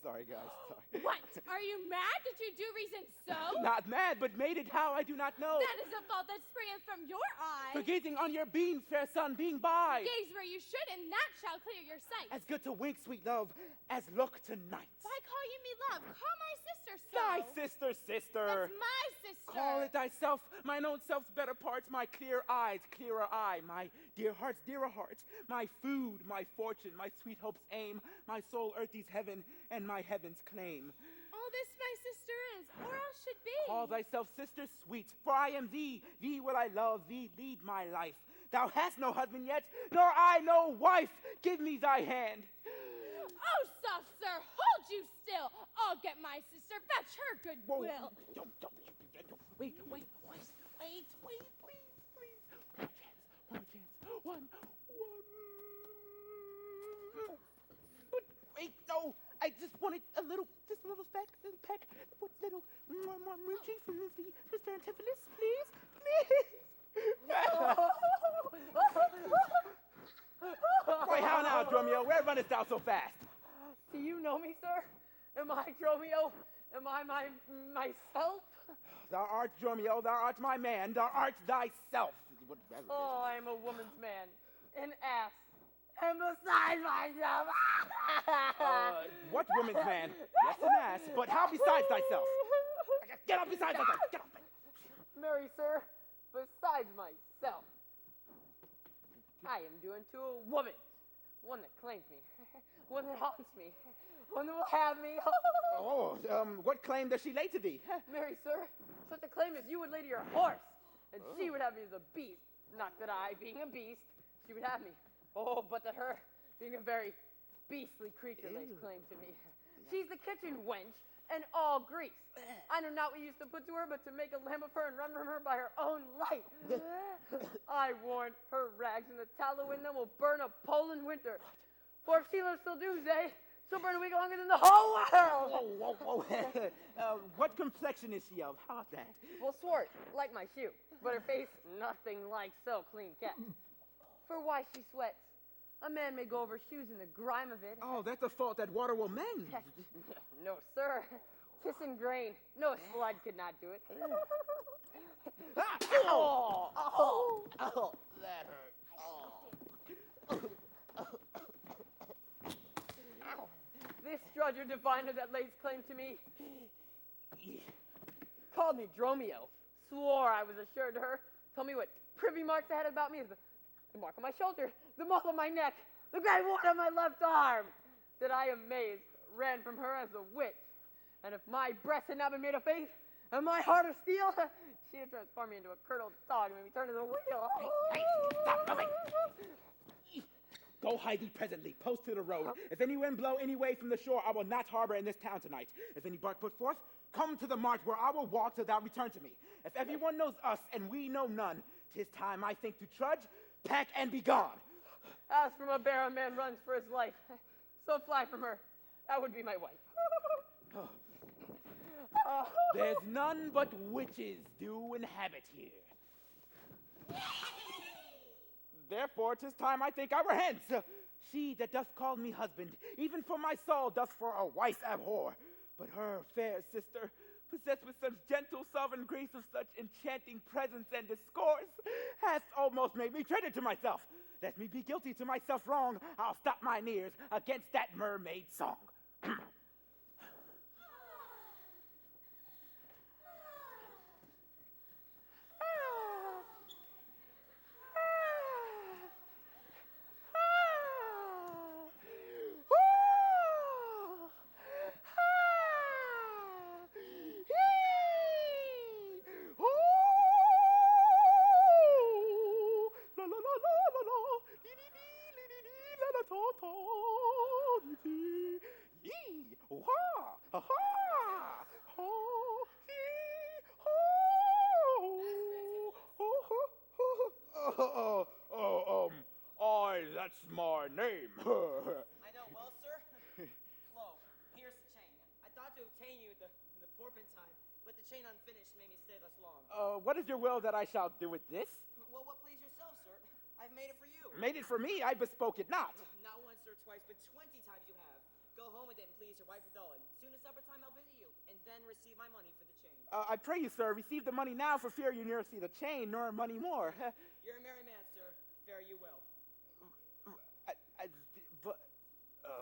Sorry, guys. Sorry. What? Are you mad? Did you do reason so? Not mad, but made it how I do not know. That is a fault that springeth from your eye. For gazing on your beams, fair sun, being by. Gaze where you should, and that shall clear your sight. As good to wink, sweet love, as look tonight. Why call you me love? Call my sister so. Thy sister. That's my sister. Call it thyself, mine own self's better parts, my clear eyes, clearer eye, my dear heart's dearer heart, my food, my fortune, my sweet hope's aim, my soul earthy's heaven, and my heaven's claim. All this my sister is, or else should be. Call thyself sister sweet, for I am thee, thee will I love, thee lead my life. Thou hast no husband yet, nor I no wife, give me thy hand. Oh, soft sir, hold you still. I'll get my sister, fetch her goodwill. Don't. Wait, please. One chance. One. But wait, no, I just wanted a little peck, little more moochie from Mr. Antipholus, please. Wait, how now, Dromio? Where runnest thou so fast? Do you know me, sir? Am I Dromio? Am I myself? Thou art Dromio, thou art my man, thou art thyself. Oh, I am a woman's man, an ass, and besides myself. What woman's man? Yes, an ass, but how besides thyself? Get up beside thyself, get up. Marry, sir, besides myself, I am doing to a woman, one that claims me, one that haunts me, one that will have me. What claim does she lay to thee? Marry, sir, such a claim as you would lay to your horse, and she would have me as a beast. Not that I, being a beast, she would have me. Oh, but that her, being a very beastly creature, lays claim to me. She's the kitchen wench, and all grease. I know not what you used to put to her, but to make a lamb of her and run from her by her own light. I warn her rags and the tallow in them will burn a pole in winter. For if she lives till doomsday, she'll burn a week longer than the whole world. Whoa. What complexion is she of? How's that? Well, swart, like my shoe, but her face nothing like so clean kept. For why she sweats, a man may go over shoes in the grime of it. Oh, that's a fault that water will mend. No, sir. Kiss and grain. No slud could not do it. Oh, that hurt. This drudger diviner that lays claim to me called me Dromio, swore I was assured to her, told me what privy marks I had about me is the mark on my shoulder, the mole on my neck, the great wound on my left arm, that I amazed ran from her as a witch. And if my breast had not been made of faith, and my heart of steel, she had transformed me into a curdled dog and made me turn as a wheel. Stop moving! Go hide thee presently, post to the road. If any wind blow any way from the shore, I will not harbor in this town tonight. If any bark put forth, come to the march where I will walk till thou return to me. If everyone knows us and we know none, 'tis time, I think, to trudge, pack, and be gone. As from a bear a man runs for his life, so fly from her. That would be my wife. There's none but witches do inhabit here. Therefore, 'tis time, I think, I were hence. She that doth call me husband, even for my soul doth for a wife abhor. But her fair sister, possessed with such gentle sovereign grace of such enchanting presence and discourse, hath almost made me traitor to myself. Lest me be guilty to myself wrong, I'll stop mine ears against that mermaid song. That's my name. I know. Well, sir. Flo, here's the chain. I thought to obtain you the porpentine, but the chain unfinished made me stay thus long. What is your will that I shall do with this? Well, what please yourself, sir? I've made it for you. Made it for me, I bespoke it not. Not once or twice, but 20 times you have. Go home with it and please your wife with Dolan. Soon as supper time, I'll visit you, and then receive my money for the chain. I pray you, sir, receive the money now for fear you ne'er see the chain, nor money more. You're a merry man, sir. Fare you well.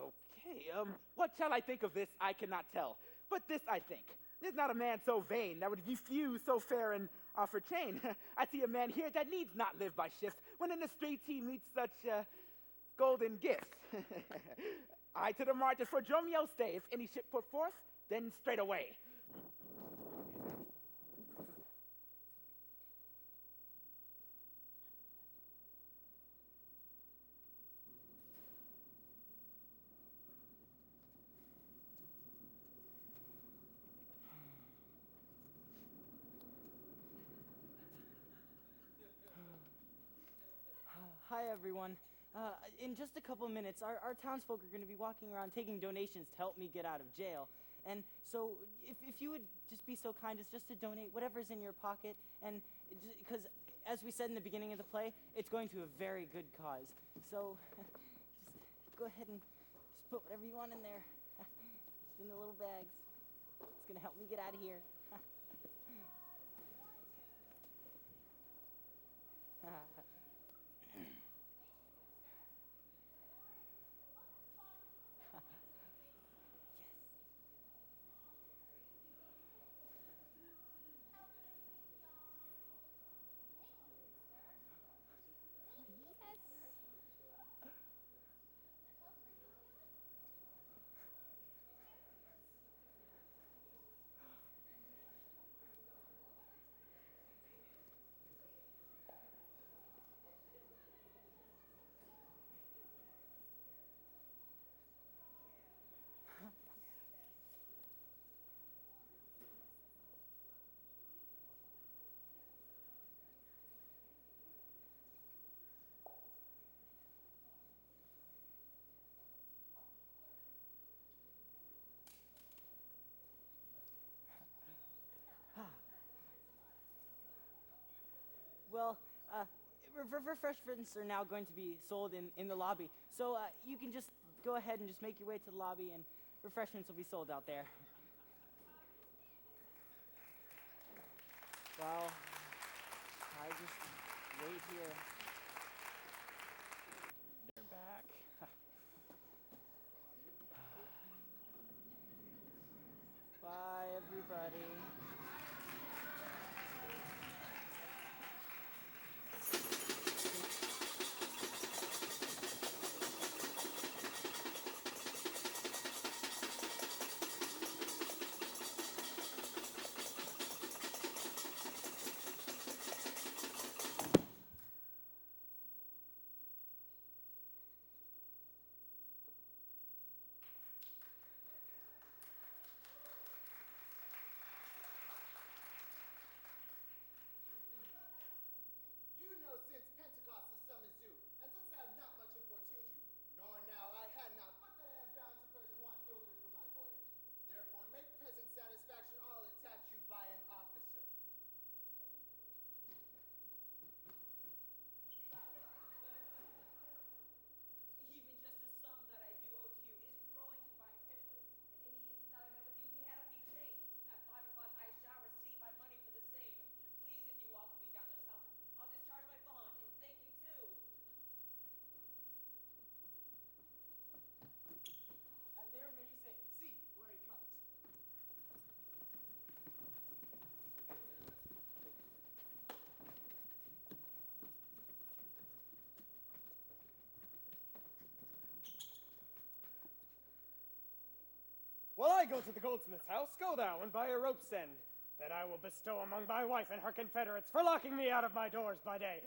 Okay, what shall I think of this, I cannot tell. But this I think. There's not a man so vain that would refuse so fair an offer chain. I see a man here that needs not live by shifts, when in the streets he meets such, golden gifts. I to the market for Dromio stay, if any ship put forth, then straight away. Hi, everyone. In just a couple minutes, our townsfolk are going to be walking around taking donations to help me get out of jail. And so, if you would just be so kind as just to donate whatever's in your pocket, and because, as we said in the beginning of the play, it's going to a very good cause. So, just go ahead and just put whatever you want in there. Just in the little bags. It's going to help me get out of here. Well, refreshments are now going to be sold in the lobby. So you can just go ahead and just make your way to the lobby, and refreshments will be sold out there. Well, I just wait here. They're back. Bye, everybody. I go to the goldsmith's house, go thou and buy a rope's end, that I will bestow among my wife and her confederates for locking me out of my doors by day.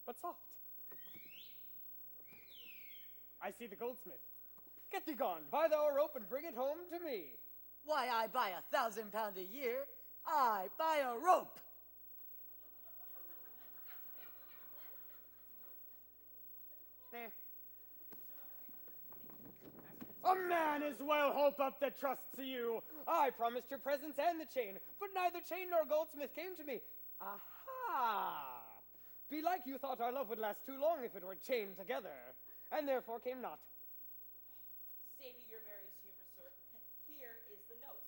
But soft. I see the goldsmith. Get thee gone, buy thou a rope and bring it home to me. Why, I buy 1,000 pounds a year. I buy a rope. There. A man is well hope up that trusts to you. I promised your presents and the chain, but neither chain nor goldsmith came to me. Aha! Belike you thought our love would last too long if it were chained together, and therefore came not. Saving your various humor, sir, here is the note.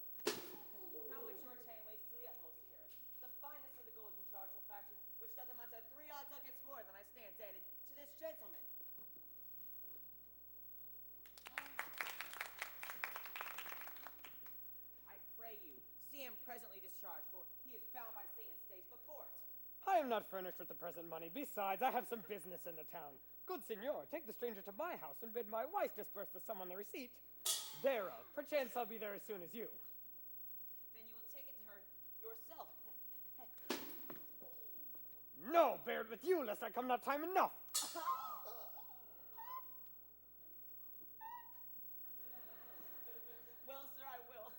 How much your chain weighs to the utmost carat. The finest of the golden charge fashion, which doth amount to 3 odd ducats more than I stand dated to this gentleman. I pray you, see him presently discharged, for he is bound by sea and stays before it. I am not furnished with the present money. Besides, I have some business in the town. Good signor, take the stranger to my house and bid my wife disperse the sum on the receipt thereof. Perchance I'll be there as soon as you. Then you will take it to her yourself. No, bear it with you, lest I come not time enough. Well, sir, I will.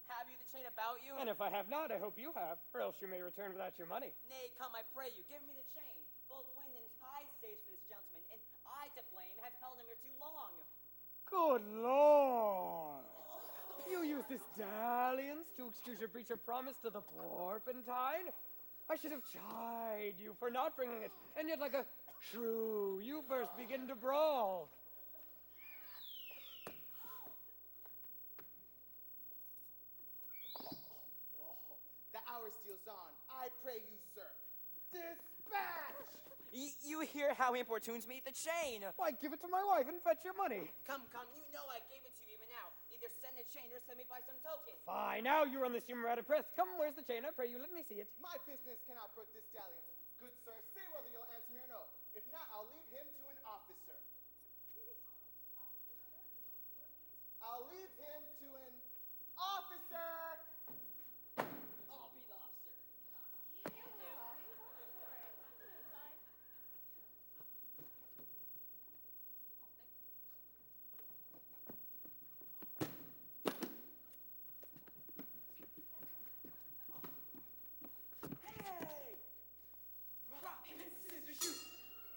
Have you the chain about you? And if I have not, I hope you have, or else you may return without your money. Nay, come, I pray you, give me the chain. Both wind and tide stays for this gentleman, and I to blame have held him here too long. Good Lord! You use this dalliance to excuse your breach of promise to the porpentine? I should have chid you for not bringing it, and yet like a shrew, you first begin to brawl. The hour steals on. I pray you, sir. Dispatch! You hear how he importunes me? The chain! Why, give it to my wife and fetch your money. Come, you know I gave it to you even now. Either send the chain or send me by some token. Fine, now you run this humor out of press. Come, where's the chain? I pray you, let me see it. My business cannot brook this dalliance. Good sir, say whether you'll answer me or no. If not, I'll leave him to an officer. I'll leave him to an officer! I'll be the officer. Hey! Rock, paper, scissors, shoot!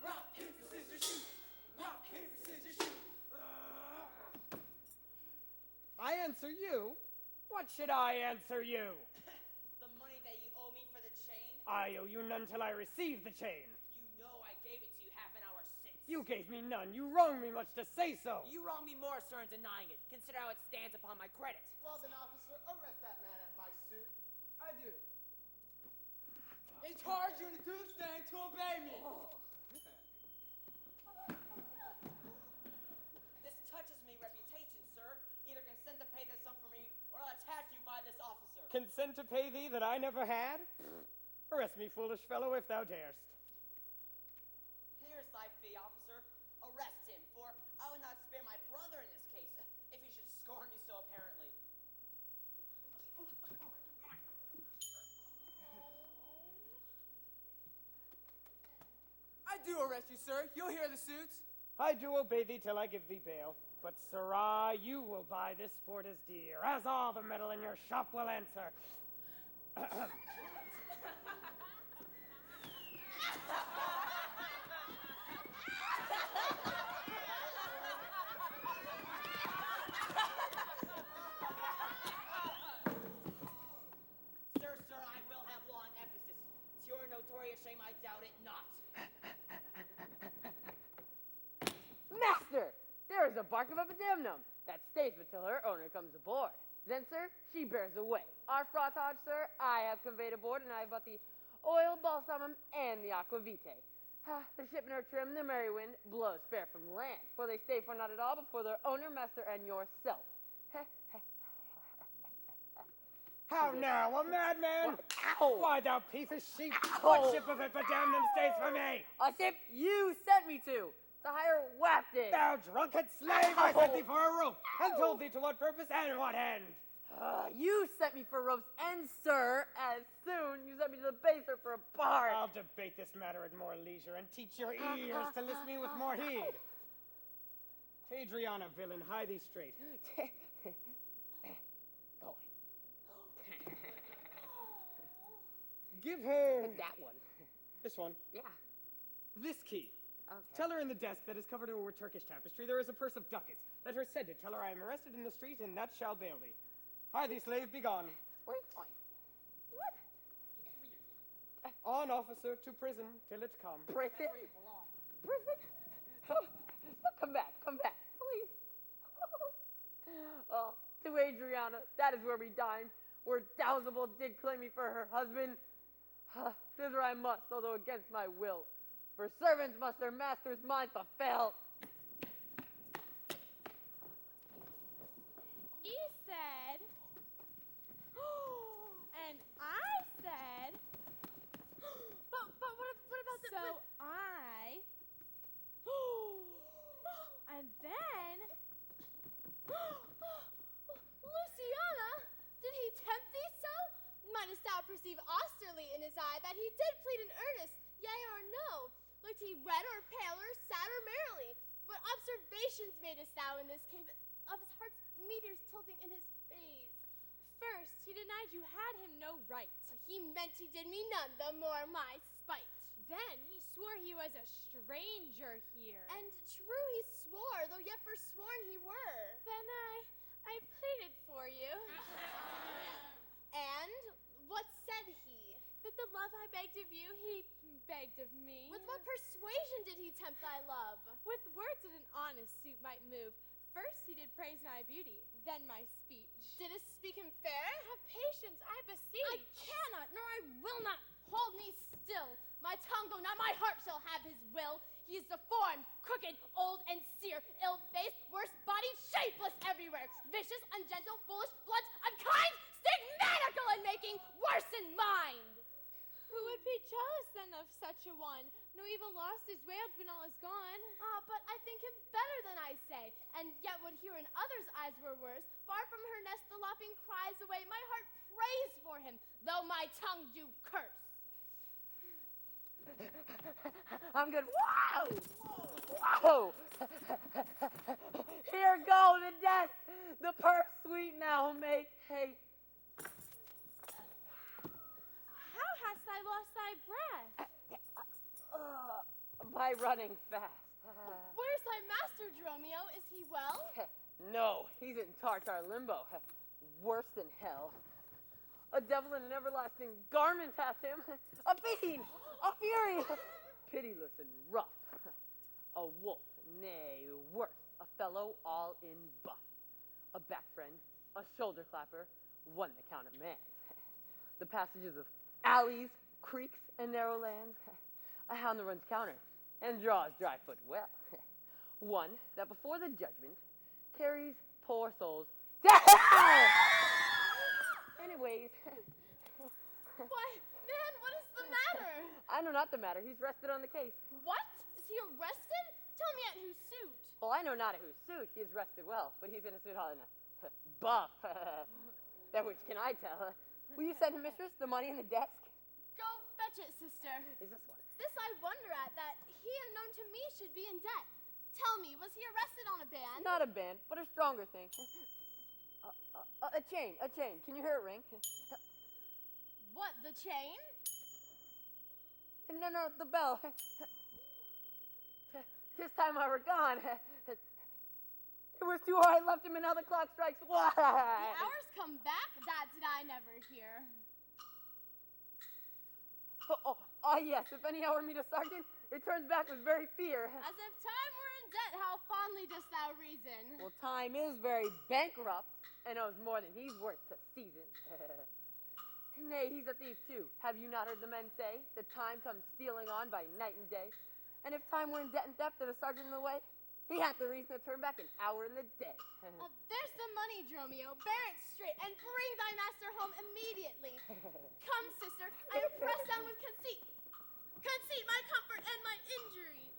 Rock, paper, scissors, shoot! Rock, paper, scissors, shoot! I answer you? What should I answer you? The money that you owe me for the chain? I owe you none till I receive the chain. You know I gave it to you half an hour since. You gave me none. You wrong me much to say so. You wrong me more, sir, in denying it. Consider how it stands upon my credit. Well then, officer, arrest that man at my suit. I do. I charge you in the stand to obey me. This touches me reputation, sir. Either consent to pay this sum for me, or I'll attach you by this officer. Consent to pay thee that I never had? Arrest me, foolish fellow, if thou darest. Here's thy fee, officer. Arrest him, for I would not spare my brother in this case, if he should scorn me so apparently. I do arrest you, sir. You'll hear the suits. I do obey thee till I give thee bail. But, sirrah, you will buy this sport as dear, as all the metal in your shop will answer. Sir, I will have law in Ephesus. To your notorious shame, I doubt it not. Master, there is a bark of epidemnum that stays until her owner comes aboard. Then, sir, she bears away. Our frottage, sir, I have conveyed aboard, and I have bought the oil balsamum and the aquavitae. The ship and her trim, the merry wind, blows fair from land, for they stay for not at all, but for their owner, master, and yourself. How now, a madman? Ow! Why, thou piece of sheep, Ow! what ship of epidemnum stays for me? A ship you sent me to hire wafted. Thou drunken slave, I sent thee for a rope, and told thee to what purpose and what end. You sent me for ropes, and sir, as soon you sent me to the baser for a bar. I'll debate this matter at more leisure and teach your ears to listen me with more heed. Adriana, villain, hie thee straight. Go. Give her That one. this one. Yeah. This key. Okay. Tell her in the desk that is covered over Turkish tapestry there is a purse of ducats. Let her send it. Tell her I am arrested in the street, and that shall bail thee. Hie thee, slave, be gone. Where are you going? What? On, officer, to prison till it come. Prison? Prison? Come back, please. Oh, to Adriana, that is where we dined, where Dowsable did claim me for her husband. Thither I must, although against my will. For servants must their master's mind fulfill. He said, and I said, but what about the? So I. And then. Luciana, did he tempt thee so? Mightest thou perceive austerely in his eye that he did plead in earnest, yea or no? Looked he red or pale or sad or merrily? What observations madest thou in this cave of his heart's meteors tilting in his face? First, he denied you had him no right. He meant he did me none, the more my spite. Then he swore he was a stranger here. And true he swore, though yet forsworn he were. Then I pleaded for you. And what said he? That the love I begged of you, he begged of me. With what persuasion did he tempt thy love? With words that an honest suit might move. First he did praise my beauty, then my speech. Didst speak him fair? Have patience, I beseech. I cannot, nor I will not. Hold me still. My tongue, though not my heart, shall have his will. He is deformed, crooked, old, and sere, ill-faced, worse-bodied, shapeless everywhere, vicious, ungentle, foolish, blunt, unkind, stigmatical in making, worse in mind. Who would be jealous then of such a one? No evil lost is wailed when all is gone. But I think him better than I say, and yet would hear in others' eyes were worse. Far from her nest the lopping cries away, my heart prays for him, though my tongue do curse. I'm good. Whoa! Whoa! Here go the desk, the purse sweet now make haste. How hast thou lost thy breath? By running fast. Where's thy master, Dromio? Is he well? No, he's in Tartar limbo. Worse than hell. A devil in an everlasting garment hath him. A fiend, a fury, pitiless and rough. A wolf, nay, worse, a fellow all in buff. A back friend, a shoulder clapper, one that counted man. The passages of alleys, creeks, and narrow lands. A hound that runs counter and draws dry foot well. One that before the judgment carries poor souls to hell! Anyways. Why, man, what is the matter? I know not the matter. He's rested on the case. What? Is he arrested? Tell me at whose suit? Well, I know not at whose suit. He is rested well, but he's in a suit all in a buff. That which can I tell? Will you send him, mistress, the money in the desk? Go fetch it, sister. Is this one? This I wonder at, that he unknown to me should be in debt. Tell me, was he arrested on a ban? Not a band, but a stronger thing. A chain, a chain. Can you hear it ring? What, the chain? No, the bell. 'Tis time I were gone. It was too hard I left him, and now the clock strikes. Why? The hours come back? That did I never hear. Yes, if any hour meet a sergeant, it turns back with very fear. As if time were in debt, how fondly dost thou reason? Well, time is very bankrupt, and owes more than he's worth to season. Nay, he's a thief too. Have you not heard the men say that time comes stealing on by night and day? And if time were in debt and theft and a sergeant in the way, he had the reason to turn back an hour in the day. There's the money, Dromio. Bear it straight and bring thy master home immediately. Come, sister, I am pressed down with conceit. Conceit my comfort and my injury.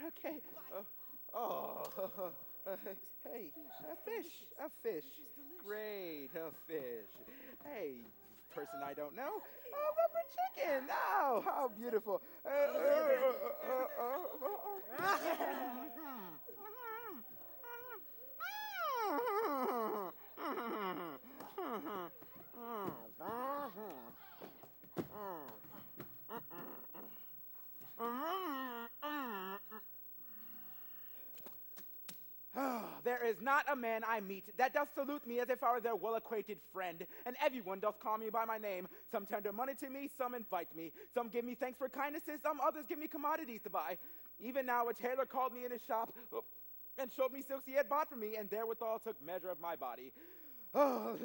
Okay. Hey, a fish. Great, a fish. Hey, person I don't know. Oh, rubber chicken. Oh, how beautiful. There is not a man I meet that doth salute me as if I were their well-acquainted friend, and everyone doth call me by my name. Some tender money to me, some invite me. Some give me thanks for kindnesses, some others give me commodities to buy. Even now a tailor called me in his shop and showed me silks he had bought for me, and therewithal took measure of my body. Oh,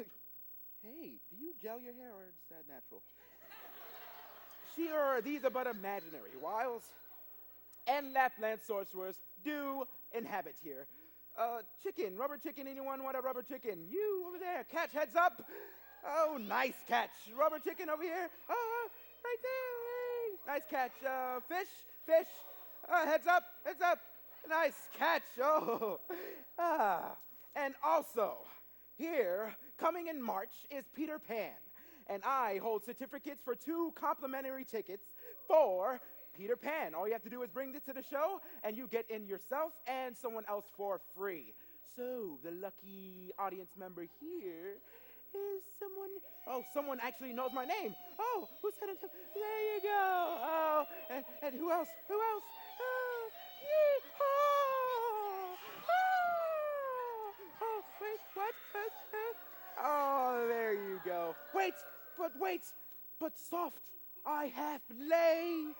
hey, do you gel your hair or is that natural? Sure, these are but imaginary wiles. And Lapland sorcerers do inhabit here. Chicken, rubber chicken, anyone want a rubber chicken? You over there, catch, heads up. Oh, nice catch. Rubber chicken over here. Oh, right there. Hey. Nice catch. Fish. Heads up. Nice catch. Oh. And also, here, coming in March, is Peter Pan. And I hold certificates for 2 complimentary tickets for Peter Pan. All you have to do is bring this to the show, and you get in yourself and someone else for free. So, the lucky audience member here is someone... Oh, someone actually knows my name. Oh, who said it? There you go. Oh, and who else? Oh, yeah. Oh, wait, what? Oh, there you go. Wait, but soft. I have lay.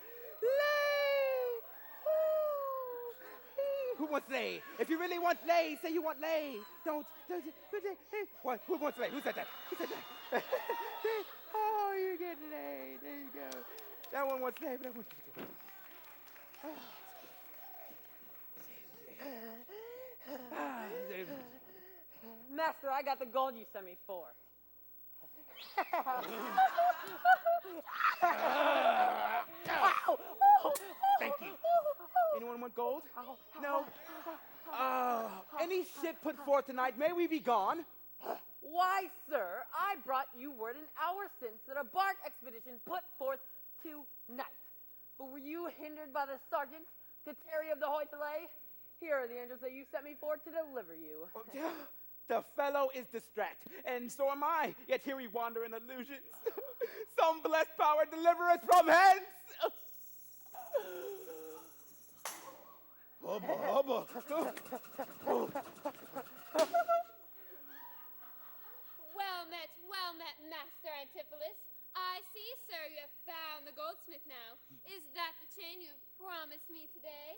Who wants lay? If you really want lay, say you want lay. Don't. What? Who wants lay? Who said that? Oh, you get lay. There you go. That one wants lay, but that one Master, I got the gold you sent me for. Thank you. Anyone want gold? No. Any ship put forth tonight, may we be gone? Why, sir, I brought you word an hour since that a bark expedition put forth tonight. But were you hindered by the sergeant to tarry of the hoy-delay? Here are the angels that you sent me for to deliver you. The fellow is distract, and so am I, yet here we wander in illusions. Some blessed power deliver us from hence! Hubba. Well met, Master Antipholus. I see, sir, you have found the goldsmith now. Is that the chain you have promised me today?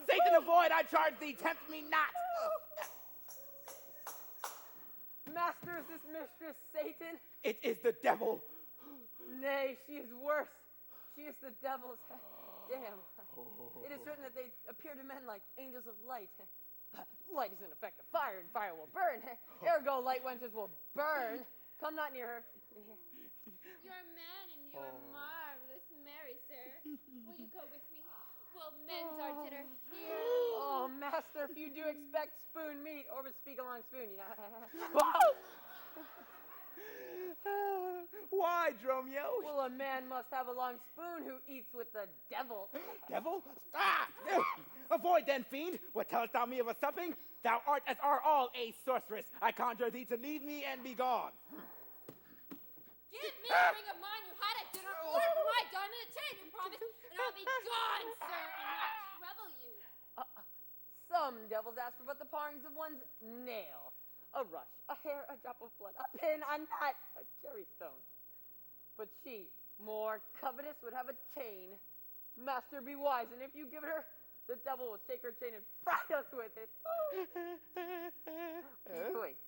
Satan avoid, I charge thee, tempt me not. Master, is this Mistress Satan? It is the devil. Nay, she is worse. She is the devil's. Damn. It is written that they appear to men like angels of light. Light is in effect of fire, and fire will burn. Ergo, light wenches will burn. Come not near her. You're a man and you're marvelous merry, sir. Will you go with me? We'll mend our dinner here. Oh, master, if you do expect spoon meat, or would speak along spoon, you know. Why, Dromio? Well, a man must have a long spoon who eats with the devil. Devil? Avoid then, fiend. What tellest thou me of a supping? Thou art as are all a sorceress. I conjure thee to leave me and be gone. Give me a ring of mine you had at dinner, or my diamond a chain you promised, and I'll be gone, sir, and not trouble you. Some devils ask for but the parings of one's nail. A rush, a hair, a drop of blood, a pin, a knot, a cherry stone. But she, more covetous, would have a chain. Master, be wise, and if you give it her, the devil will shake her chain and fry us with it. Wait.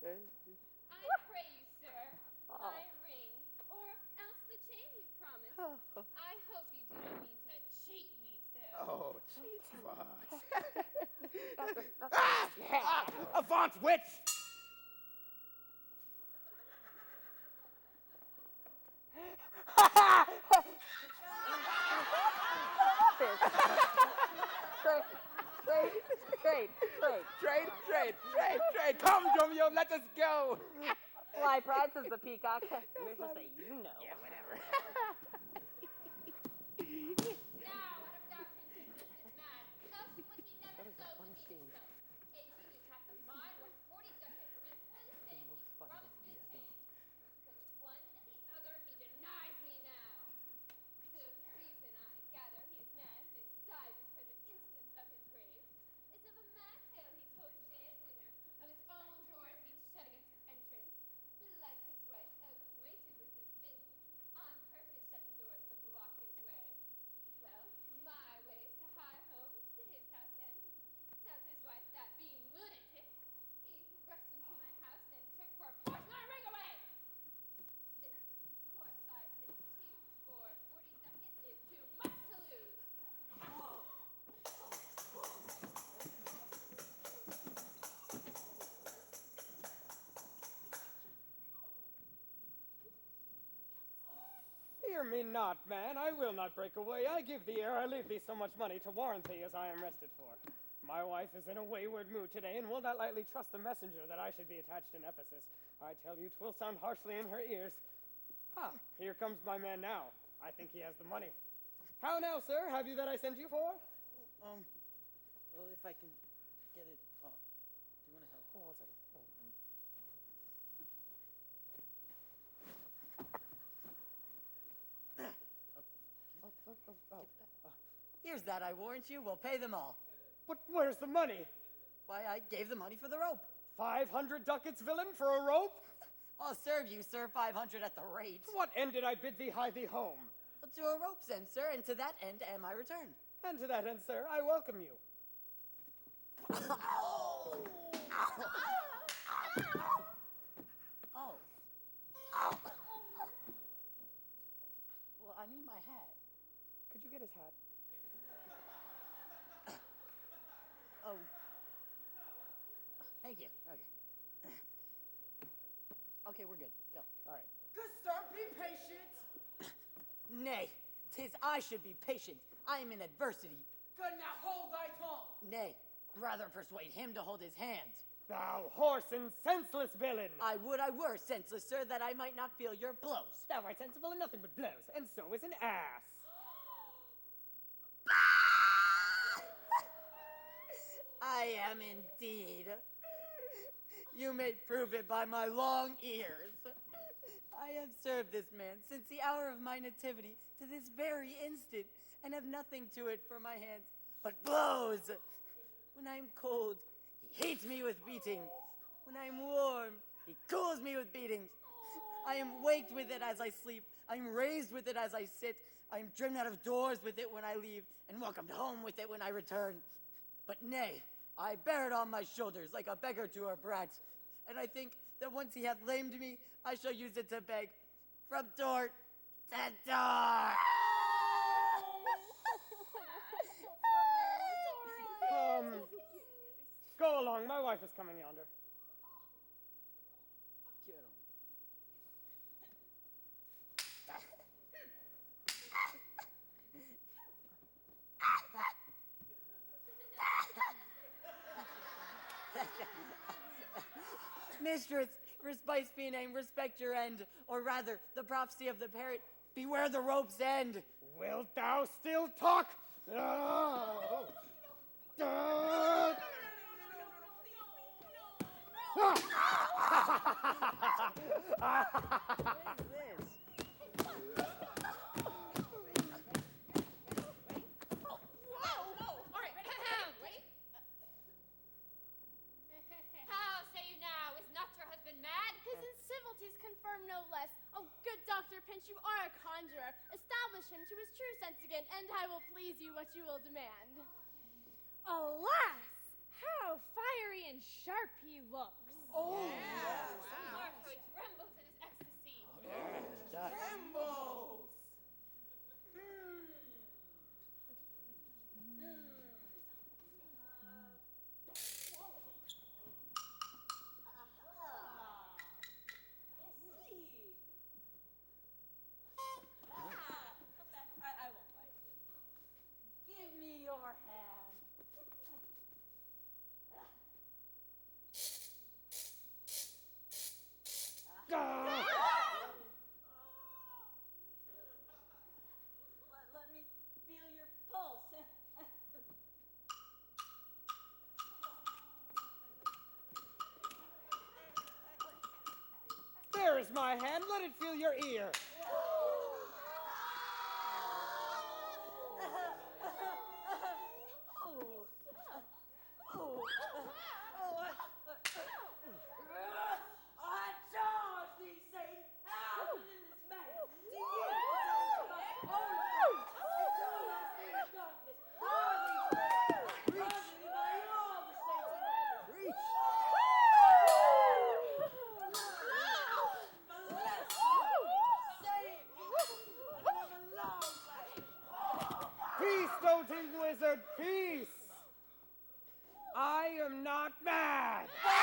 I pray you, sir, my ring, or else the chain you promised. I hope you do not mean to cheat me, sir. Oh, cheat what? Avaunt, witch! Let us go. Fly pride, says the peacock. Let's just say you know. Yeah, whatever. Now, what of thou canst this man? Else would he never so to be so. A genie hath of mine worth 40 ducats, and for the same he promised me 10. Both one and the other he denies me now. The reason I gather he is mad, besides this present instance of his rage, is of a mad tale he told today at dinner, of his own doors being shut against his entrance, like his wife acquainted with his fits, on purpose shut the doors to block his way. Well, my way is to hie home to his house and tell his wife that being lunatic, he rushed into my house and took force my ring away. This course I can choose, for 40 ducats is too much to lose. Fear me not, man. I will not break away. I give thee ere I leave thee so much money to warrant thee as I am rested for. My wife is in a wayward mood today, and will not lightly trust the messenger that I should be attached in Ephesus. I tell you, 'twill sound harshly in her ears. Ah, here comes my man now. I think he has the money. How now, sir? Have you that I sent you for? Well, if I can get it off. Do you want to help? Oh, 1 second. Here's that, I warrant you. We'll pay them all. But where's the money? Why, I gave the money for the rope. 500 ducats, villain, for a rope? I'll serve you, sir, 500 at the rate. To what end did I bid thee hie thee home? To a rope's end, sir, and to that end am I returned. And to that end, sir, I welcome you. Oh. Well, I need my hat. Could you get his hat? Oh. Thank you. Okay. Okay, we're good. Go. All right. Good sir, be patient. Nay, 'tis I should be patient. I am in adversity. Good, now hold thy tongue. Nay, rather persuade him to hold his hands. Thou horse and senseless villain! I would I were senseless, sir, that I might not feel your blows. Thou art sensible in nothing but blows, and so is an ass. I am indeed. You may prove it by my long ears. I have served this man since the hour of my nativity to this very instant, and have nothing to it for my hands but blows. When I am cold, he heats me with beating. When I am warm, he cools me with beatings. I am waked with it as I sleep. I am raised with it as I sit. I am driven out of doors with it when I leave, and welcomed home with it when I return. But nay, I bear it on my shoulders like a beggar to her brats, and I think that once he hath lamed me, I shall use it to beg from door to door. Go along. My wife is coming yonder. Get him. Mistress, respite be named, respect your end, or rather, the prophecy of the parrot, beware the rope's end. Wilt thou still talk? Oh. How say you now? Is not your husband mad? His incivilities confirm no less. Oh, good Dr. Pinch, you are a conjurer. Establish him to his true sense again, and I will please you what you will demand. Alas, how fiery and sharp he looks. Oh, yeah. Mark how he trembles in his ecstasy. Trembles. I won't bite. Give me your hand. my hand. Let it feel your ear. Peace, doting wizard, peace! I am not mad! Oh,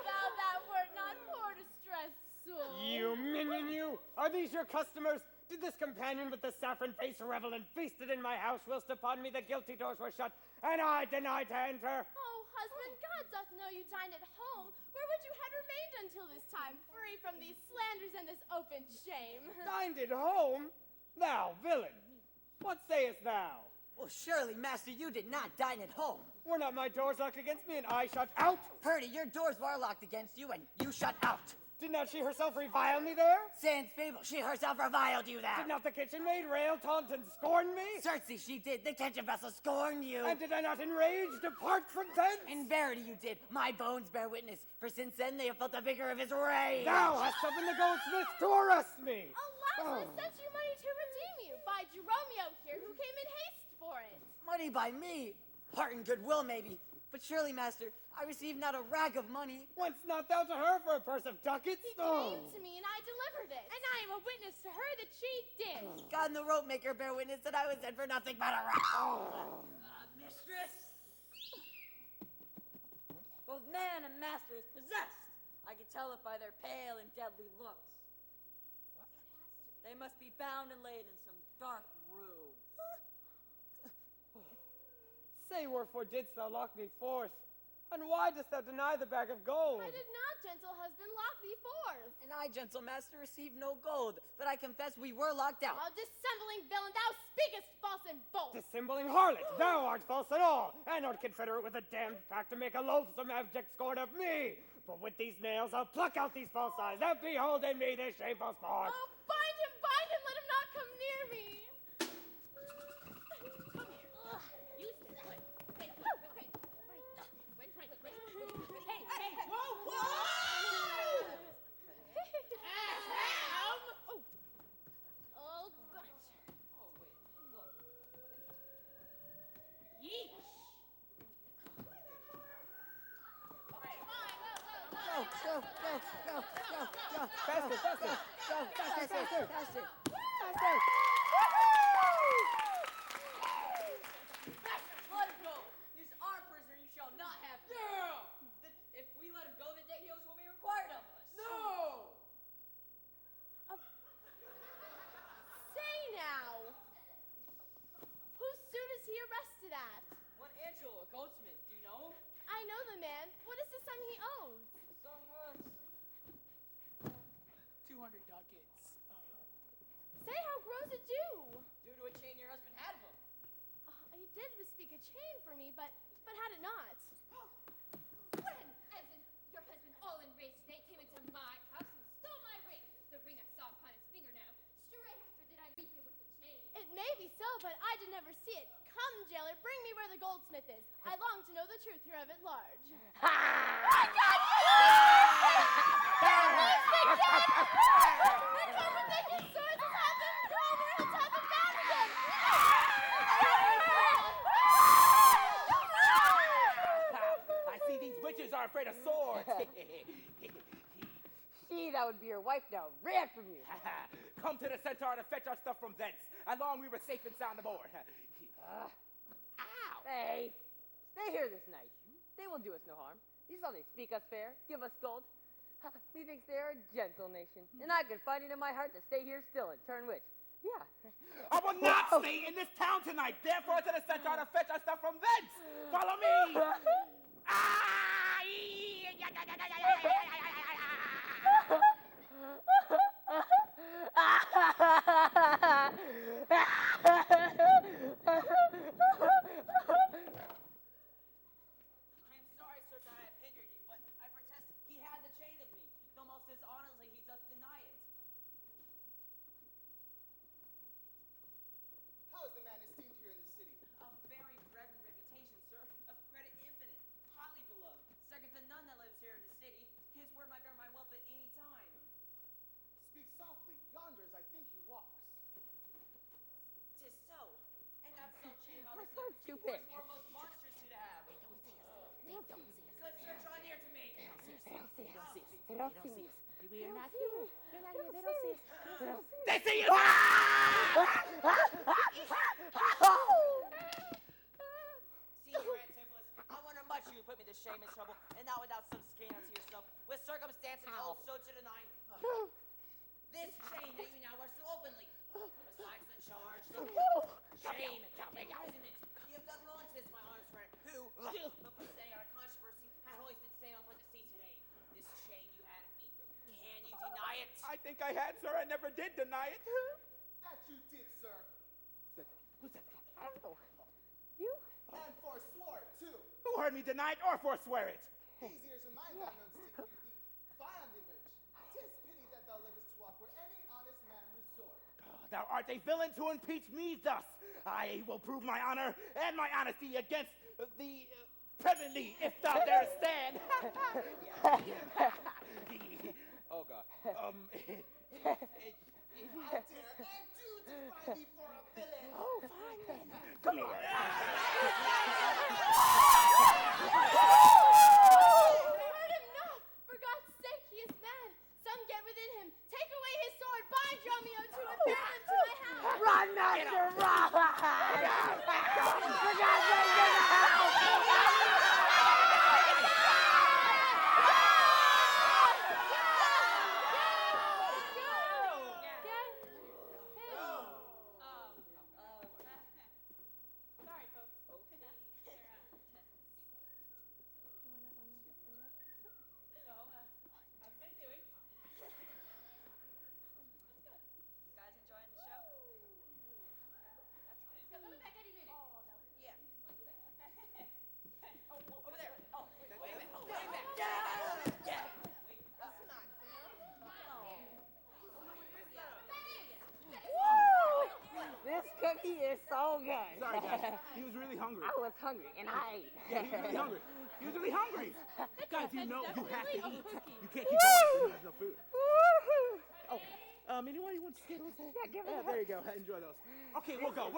thou wert not poor distressed soul. You minion, you! Are these your customers? Did this companion with the saffron face revel and feasted in my house whilst upon me the guilty doors were shut, and I denied to enter? Oh, husband, God doth know you dined at home. Where would you have remained until this time, free from these slanders and this open shame? Dined at home? Thou villain! What sayest thou? Well, surely, master, you did not dine at home. Were not my doors locked against me and I shut out? Purdy, your doors were locked against you and you shut out. Did not she herself revile me there? Sans fable, she herself reviled you there. Did not the kitchen maid rail, taunt, and scorn me? Certainly she did. The kitchen vessel scorned you. And did I not enraged depart from thence? In verity you did. My bones bear witness, for since then they have felt the vigor of his rage. Thou hast summoned the goldsmith to arrest me! Alas, I sent you money to redeem you by Jeromeo here, who came in haste for it. Money by me. Heart and goodwill, maybe. But surely, master, I received not a rag of money. Whence not thou to her for a purse of ducats? He came to me and I delivered it. And I am a witness to her that she did. God and the rope maker bear witness that I was sent for nothing but a Mistress? Both man and master is possessed. I can tell it by their pale and deadly looks. They must be bound and laid in some dark room. Say, wherefore didst thou lock me forth? And why dost thou deny the bag of gold? I did not, gentle husband, lock thee forth. And I, gentle master, received no gold. But I confess we were locked out. Thou dissembling villain, thou speakest false and bold. Dissembling harlot, thou art false at all, and art confederate with a damned pack to make a loathsome abject scorn of me. But with these nails I'll pluck out these false eyes that behold in me this shameful sport. Oh, bind him, let him not come near me. Come here. You stay put. Hey, okay. Right. Hey, whoa! Oh, gosh. Oh, wait, look. Yeesh. Okay, fine, Go. Faster. Faster. Let him go. He's our prisoner. You shall not have him. No. If we let him go, the day he owes will be required of us. No. Say now. Whose suit is he arrested at? One Angelo, a goldsmith. Do you know him? I know the man. What is the sum he owes? Some 200 ducats. Say, how grows it due? due to a chain your husband had of him. He did bespeak a chain for me, but had it not. When, as in your husband all enraged today, came into my house and stole my ring, the ring I saw upon his finger now, straight after did I meet him with the chain. It may be so, but I did never see it. Come, jailer, bring me where the goldsmith is. I long to know the truth hereof at large. I see these witches are afraid of swords. She that would be your wife now ran from you. Come to the centaur to fetch our stuff from thence. And long we were safe and sound aboard. Ow! Hey, stay here this night. They will do us no harm. You saw they speak us fair, give us gold. Methinks they are a gentle nation, and I could find it in my heart to stay here still and turn witch. Yeah. I will not stay in this town tonight. Therefore, to the centaur to fetch our stuff from thence. Follow me. I am sorry, sir, that I have of me, though most dishonestly he doth deny it. How is the man esteemed here in the city? A very reverend reputation, sir, of credit infinite, highly beloved, second to none that lives here in the city. His word might bear my wealth at any time. Speak softly. Yonder is, I think, he walks. 'Tis so, and that's so cheap. My sword's too big. More most monstrous to have. They don't see us. Good sir, draw near to me. They don't see us. They don't see us. We are not here. We're not here. They don't see us. They see you! Senior Antipholus, I wonder much you put me to shame and trouble, and not without some stain unto yourself, with circumstancing also to deny. This chain that you now wear so openly, besides the charge, the shame, imprisonment, you have done wrong to this, my honest friend, who, before staying our controversy, had hoisted sail and put to sea today. This chain you had of me, can you deny it? I think I had, sir. I never did deny it. That you did, sir. Who's that? I don't know. You? And forswore it, too. Who heard me deny it or forswear it? These ears of mine thou knowest to hear thee. Find thee rich. 'Tis pity that thou livest to walk where any honest man resort. Thou art a villain to impeach me thus. I will prove my honor and my honesty against the presently, if thou darest stand. Oh, God. I dare and do defy thee for a villain. Oh, fine then. Come here. Hurt him not! For God's sake, he is mad. Some get within him. Take away his sword, bind Romeo to it, bear him to my house. Run, master, run! For God's sake, get Sorry, folks. So, how's everybody doing? That's good. You guys enjoying the show? That's good. I'll be back any minute. Yeah. 1 second. Oh, over there. Oh, wait a minute. Oh, way back. Yeah. Wait, that's not fair. This cookie is so good. Sorry, guys. He was really hungry. I was hungry and I ate. Yeah, he was really hungry. He was really hungry. Guys, you know you have to eat. You can't keep going. There's no food. Oh, anyone you want Skittles? Yeah, give it Yeah, a there you go. Enjoy those. Okay, we'll go.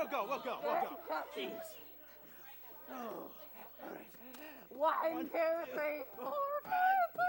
Jeez. Oh, all right. 1, 2, 3, 4, 5, 6,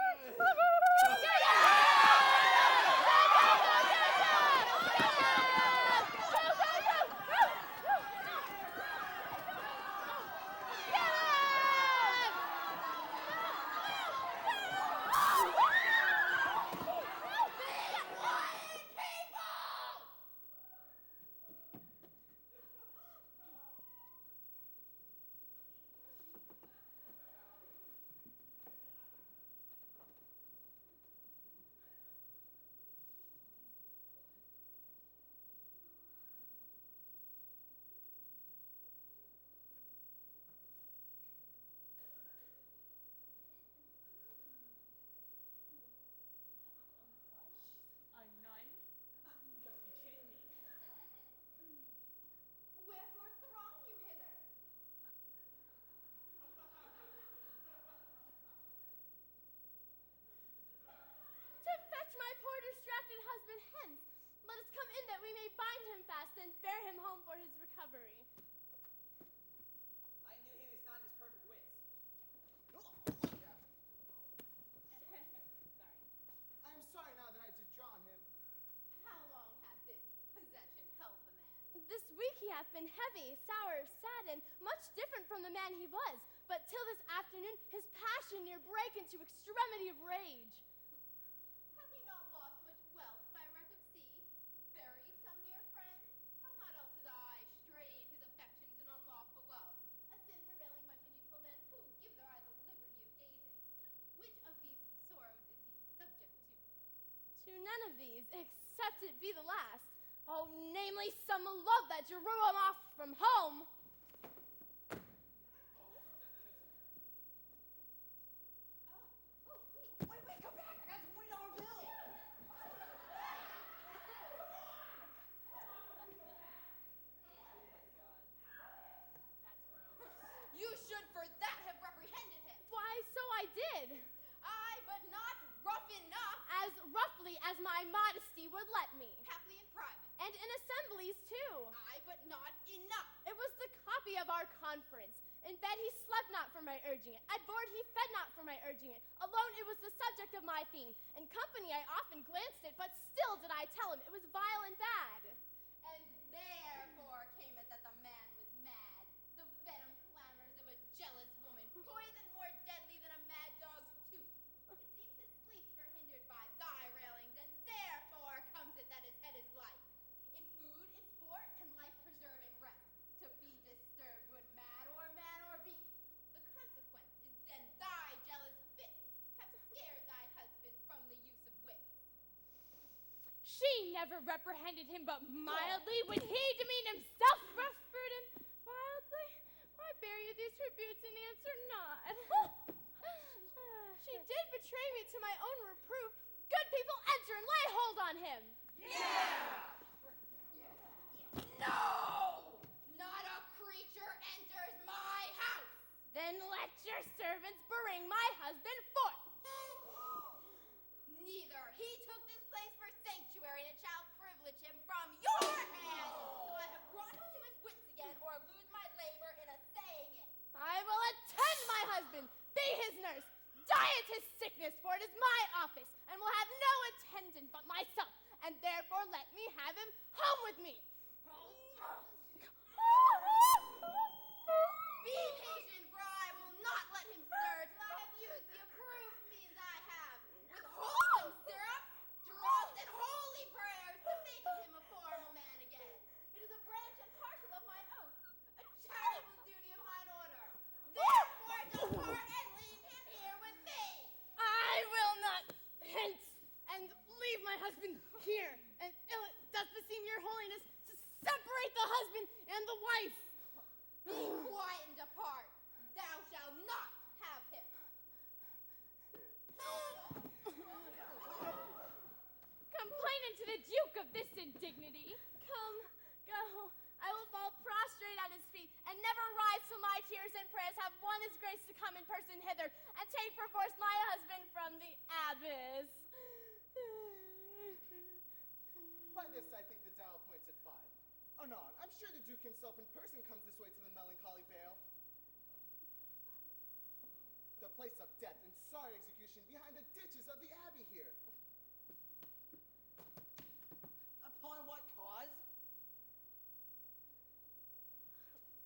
A nun? You got to be kidding me. Wherefore throng you hither? To fetch my poor distracted husband hence. Let us come in that we may bind him fast and bear him home for his recovery. I knew he was not in his perfect wits. I am sorry now that I did draw on him. How long hath this possession held the man? This week he hath been heavy, sour, sad, and much different from the man he was. But till this afternoon his passion near brake into extremity of rage. Hath he not lost much wealth by rent of sea? Buried some dear friend? Hath not else his eye strayed his affections in unlawful love? A sin prevailing much in youthful men who give their eye the liberty of gazing. Which of these sorrows is he subject to? To none of these, except it be the last. Oh, namely, some love that drew him off from home. Wait, go back. I got would let me. Happily in private. And in assemblies, too. Aye, but not enough. It was the copy of our conference. In bed he slept not for my urging it. At board he fed not for my urging it. Alone it was the subject of my theme. In company I often glanced it, but still did I tell him it was vile and bad. And therefore came it that the man was mad. The venom clamors of a jealous woman, poison more deadly than a mad dog's tooth. It seems his sleeps were hindered by thy railings, and therefore comes it that his head is light. In food, in sport, and life-preserving rest, to be disturbed would man or beast. The consequence is then thy jealous fits have scared thy husband from the use of wits. She never reprehended him but mildly when he demeaned himself rough prudent wildly. Why bear you these rebukes and answer not? She did betray me to my own reproof. Good people, enter and lay hold on him. No! Not a creature enters my house! Then let your servants bring my husband forth. Neither. He took this place for sanctuary, and it shall privilege him from your hand. So I have brought him to his wits again, or lose my labor in assaying it. I will attend my husband, be his nurse, diet his sickness, for it is my office, and will have no attendant but myself, and therefore let me have him home with me. Be patient, for I will not let him stir till I have used the approved means I have, with wholesome syrup, drugs, and holy prayers to make him a formal man again. It is a branch and parcel of mine oath, a charitable duty of mine order. Therefore depart and leave him here with me. I will not hence and leave my husband here, and ill it doth beseem your holiness to separate the husband and the wife. Be quiet and depart. Thou shalt not have him. Complaining to the Duke of this indignity. Come, go. I will fall prostrate at his feet, and never rise till my tears and prayers have won his grace to come in person hither, and take perforce my husband from the abyss. By this, I think the dial points at 5. Anon, I'm sure the Duke himself in person comes this way to the melancholy vale. The place of death and sorry execution behind the ditches of the abbey here. Upon what cause?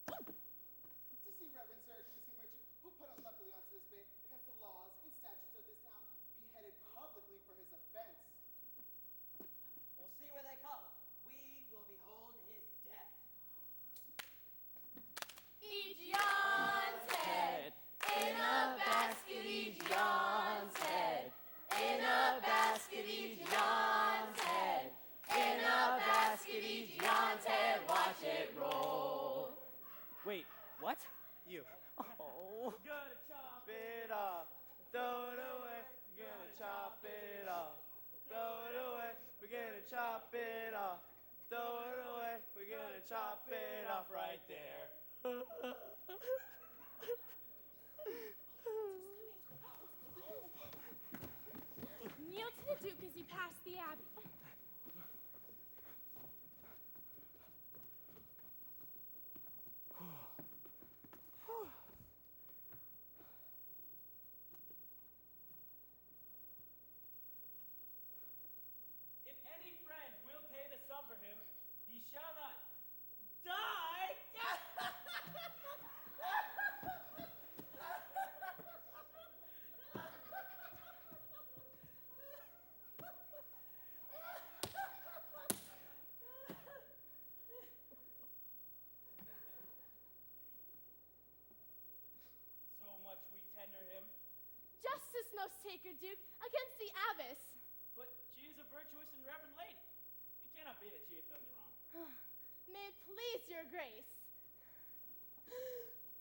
To see Reverend Sir Accusing Merchant, who put unluckily onto this bay against the laws and statutes of this town, beheaded publicly for his offense. We'll see where they come. We will behold his death. Each yawn's head, in a basket each yawn's head, in a basket each yawn's head, in a basket each yawn's head, watch it roll. Wait, what? You. Oh. Gonna chop it off, throw it away. Gonna chop it off, throw it away. We're gonna chop it off, throw it away. We're gonna chop it off right there. Kneel to the Duke as he passed the abbey. If any friend will pay the sum for him, he shall not die. So much we tender him, Justice, most sacred Duke, against the abbess. but she is a virtuous and reverend lady. It cannot be that she hath done thee wrong. May it please your grace.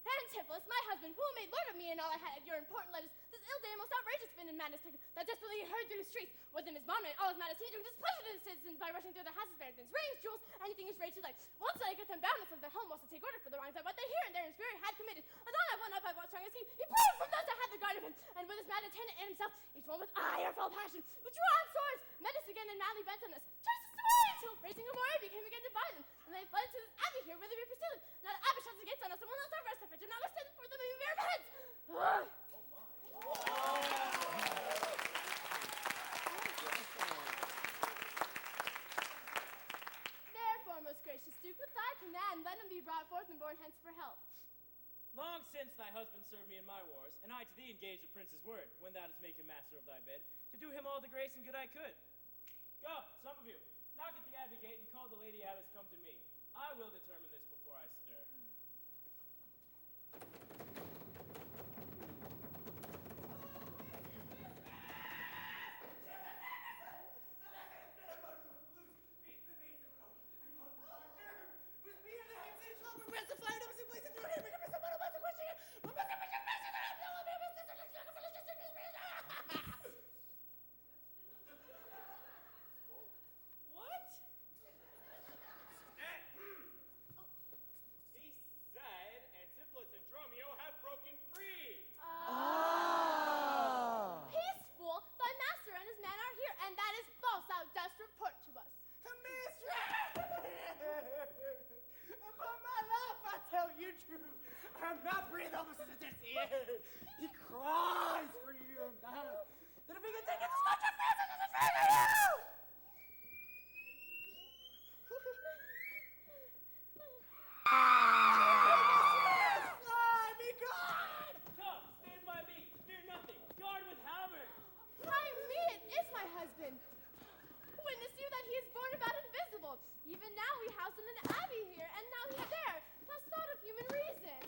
Antipholus, my husband, who made lord of me and all I had, your important letters, this ill day most outrageous fin and madness took, that desperately heard through the streets, with him his bondman, all his majesty, doing displeasure to the citizens by rushing through their houses, bearing things, rings, jewels, anything his rage to like. Once I get them bound and sent their home was to take order for the wrongs that what they here and there in his fury had committed. Anon I went up by what strong as he proved from those that had the guard of him, and with his mad attendant and himself, each one with ire full passion, with drawn swords, met us again and madly bent on us. till racing and Moray came again to bind them, and they fled to this abbey here where they be pursued. Now the abbey shuts the gates on us and will not suffer us to fetch them, notwithstanding for them we bear heads. Therefore, most gracious Duke, with thy command, let him be brought forth and borne hence for help. Long since thy husband served me in my wars, and I to thee engaged the prince's word, when thou didst make him master of thy bed, to do him all the grace and good I could. Go, some of you, knock at the abbey gate and call the lady abbess come to me. I will determine this before I stir. What? He said Antipholus and Dromio have broken free. Peace, fool! Thy master and his men are here, and that is false thou dost report to us. Upon my life, I tell you true. I'm not breathing almost as a dead ear. He cries for you now. That if we can take it, it's not your face, it's a favor you! Fly, be gone! Come, stand by me. Fear nothing. Guard with halberd. Why, me, it is my husband. Witness you that he is born about invisible. Even now we house in an abbey here, and now he's there. Thus thought of human reason.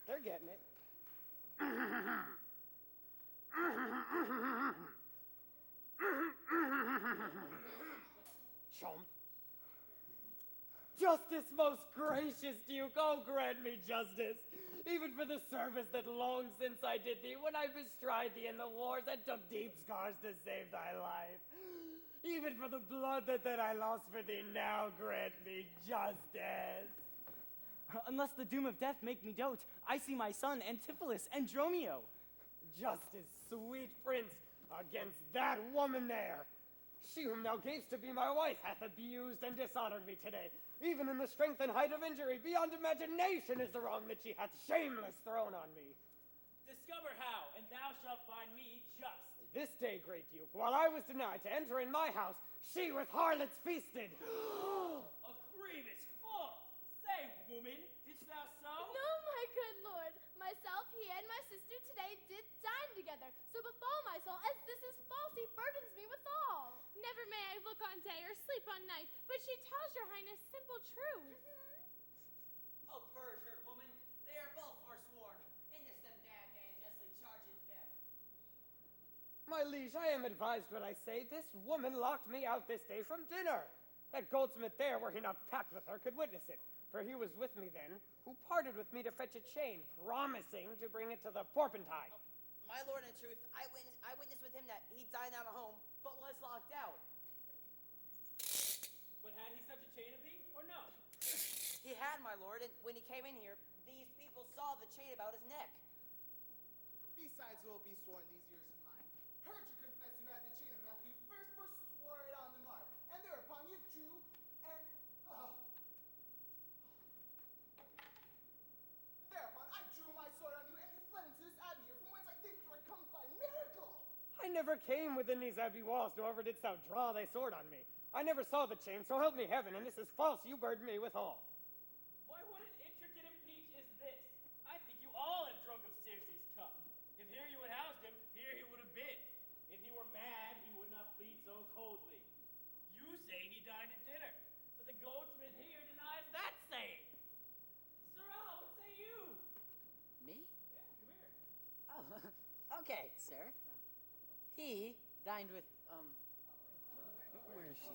They're getting it. Chump. Justice, most gracious Duke, oh grant me justice, even for the service that long since I did thee, when I bestride thee in the wars and took deep scars to save thy life. Even for the blood that I lost for thee, now grant me justice. Unless the doom of death make me dote, I see my son Antipholus and Dromio. Justice, sweet prince, against that woman there. She whom thou gavest to be my wife hath abused and dishonored me today. Even in the strength and height of injury, beyond imagination is the wrong that she hath shameless thrown on me. Discover how, and thou shalt find me just. This day, great Duke, while I was denied to enter in my house, she with harlots feasted. A grievous fault. Say, woman, didst thou so? No, my good lord. Myself, he, and my sister today did dine together. So befall my soul, as this is false, he burdens me withal. Never may I look on day or sleep on night, but she tells your highness simple truth. Oh, perjured woman, they are both forsworn. Innocent man justly charges them. My liege, I am advised when I say this woman locked me out this day from dinner. That goldsmith there, were he not packed with her, could witness it. For he was with me then, who parted with me to fetch a chain, promising to bring it to the Porpentine. Oh, my lord, in truth, I witnessed with him that he dined out of home, but was locked out. But had he such a chain of thee, or no? He had, my lord, and when he came in here, these people saw the chain about his neck. Besides, who will be sworn these years of mine? Heard you confess you had the chain of after you first forswore it on the mark, and thereupon you drew and thereupon I drew my sword on you, and you fled into this abbey here, from whence I think you were come by miracle. I never came within these abbey walls, nor ever didst thou draw thy sword on me. I never saw the chain, so help me heaven, and this is false you burden me withal. Why, what an intricate impeach is this? I think you all have drunk of Circe's cup. If here you had housed him, here he would have been. If he were mad, he would not plead so coldly. You say he dined at dinner, but the goldsmith here denies that Okay, sir. He dined with, where is she?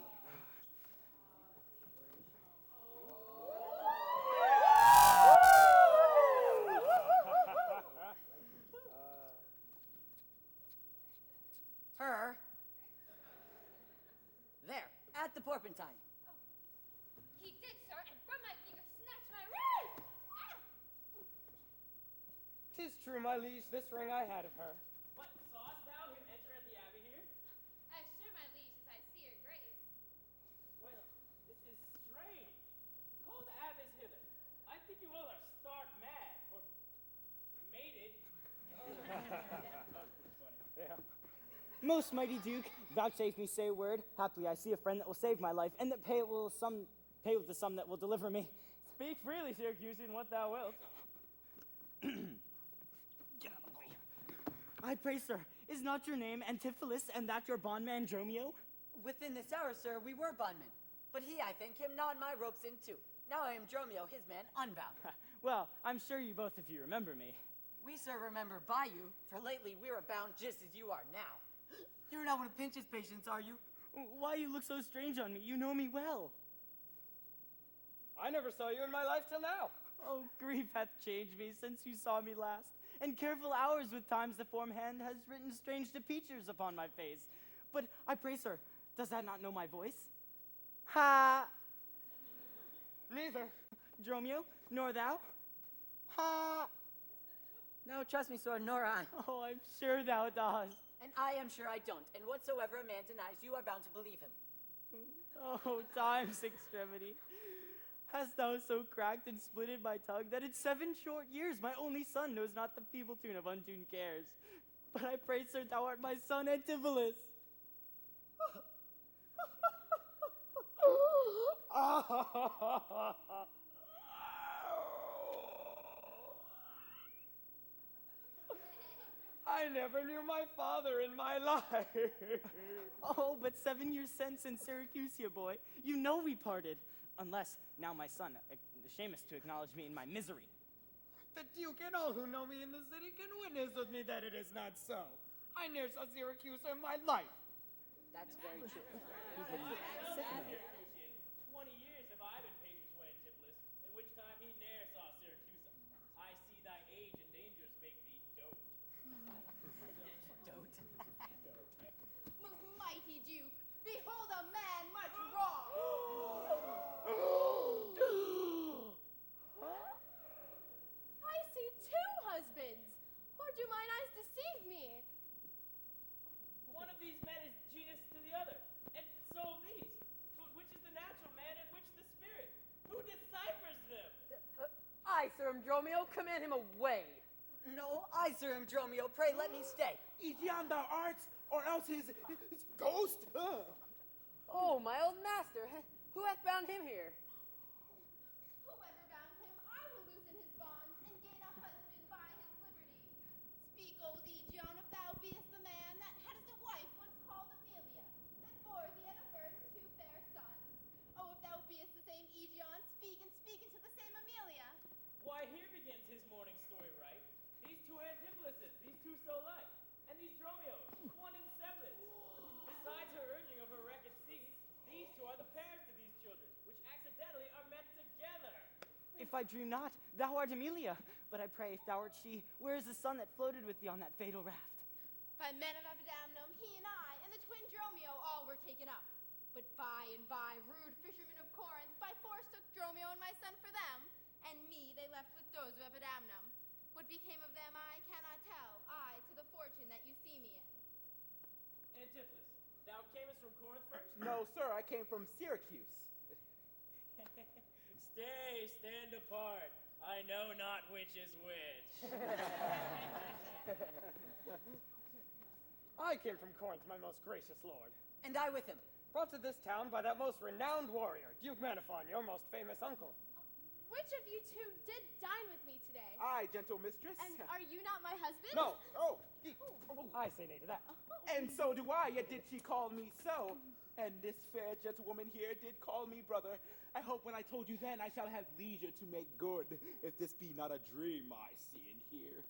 Her. There, at the Porpentine. He did, sir, and from my finger snatched my ring! Ah! 'Tis true, my liege, this ring I had of her. What, sawest thou him enter at the abbey here? As sure, my liege, as I see your grace. Well, this is strange. Call the abbess hither. I think you all are stark mad, or mated. Yeah. Most mighty Duke, vouchsafe me say a word. Haply I see a friend that will save my life, and that pay with the sum that will deliver me. Speak freely, Syracusian, what thou wilt. Get out of the way. I pray, sir, is not your name Antipholus, and that your bondman Dromio? Within this hour, sir, we were bondmen. But he, I think, him gnawed my ropes in two. Now I am Dromio, his man, unbound. Well, I'm sure you both of you remember me. We, sir, remember by you, for lately we were bound just as you are now. You're not one of Pinch's patients, are you? Why you look so strange on me? You know me well. I never saw you in my life till now. Oh, grief hath changed me since you saw me last, and careful hours with time's deformed hand has written strange features upon my face. But I pray, sir, does that not know my voice? Ha! Neither. Dromio, nor thou? Ha! No, trust me, sir, nor I. Oh, I'm sure thou dost. And I am sure I don't. And whatsoever a man denies, you are bound to believe him. Oh, time's extremity. Hast thou so cracked and splitted my tongue that in 7 short years my only son knows not the feeble tune of untuned cares? But I pray, sir, thou art my son Antipholus. I never knew my father in my life. Oh, but 7 years since in Syracusia, boy, you know we parted. Unless now my son shamest to acknowledge me in my misery. The Duke and all who know me in the city can witness with me that it is not so. I ne'er saw Syracuse in my life. That's very true. 20 years have I been patron to Antipholus, in which time he ne'er saw Syracusa. I see thy age and dangers make thee dote. Dote. Most mighty Duke, behold a man much wrong. I see 2 husbands. Or do mine eyes deceive me? One of these men is genus to the other, and so of these. But which is the natural man and which the spirit? Who deciphers them? I, Sir Dromio, command him away. No, I, sir, am Dromio. Pray let me stay. Egeon thou art, or else his ghost? Oh, my old master, who hath bound him here? Whoever bound him, I will loosen his bonds and gain a husband by his liberty. Speak, old Egeon, if thou beest the man that hadst a wife once called Amelia, that bore thee at a burden 2 fair sons. Oh, if thou beest the same Egeon, speak and speak unto the same Amelia. Why, here begins his morning story, right? These 2 Antipholuses, these 2 so like, and these Dromios, one in semblance. Besides her urging of her wreck at sea, these 2 are the parents to these children, which accidentally are met together. If I dream not, thou art Amelia. But I pray, if thou art she, where is the son that floated with thee on that fatal raft? By men of Epidamnum, he and I, and the twin Dromio all were taken up. But by and by, rude fishermen of Corinth by force took Dromio and my son for them, and me they left with those of Epidamnum. What became of them I cannot tell, I to the fortune that you see me in. Antipholus, thou camest from Corinth first? No, sir, I came from Syracuse. Stay, stand apart. I know not which is which. I came from Corinth, my most gracious lord. And I with him. Brought to this town by that most renowned warrior, Duke Maniphon, your most famous uncle. Which of you 2 did dine with me today? I, gentle mistress. And are you not my husband? No. Oh. I say nay to that. And so do I, yet did she call me so. And this fair gentlewoman here did call me brother. I hope when I told you then I shall have leisure to make good, if this be not a dream I see and hear.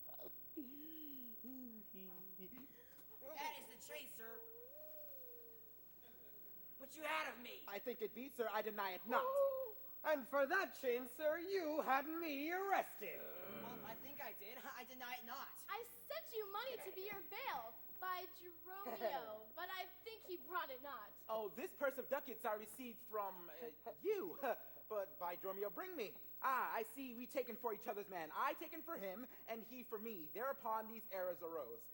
That is the chase, sir. What you had of me? I think it be, sir. I deny it not. And for that chain, sir, you had me arrested. Well, I think I did. I deny it not. I sent you money to be your bail by Jeromeo, but I think he brought it not. Oh, this purse of ducats I received from you, but by Dromio bring me. Ah, I see we taken for each other's man. I taken for him, and he for me. Thereupon these errors arose.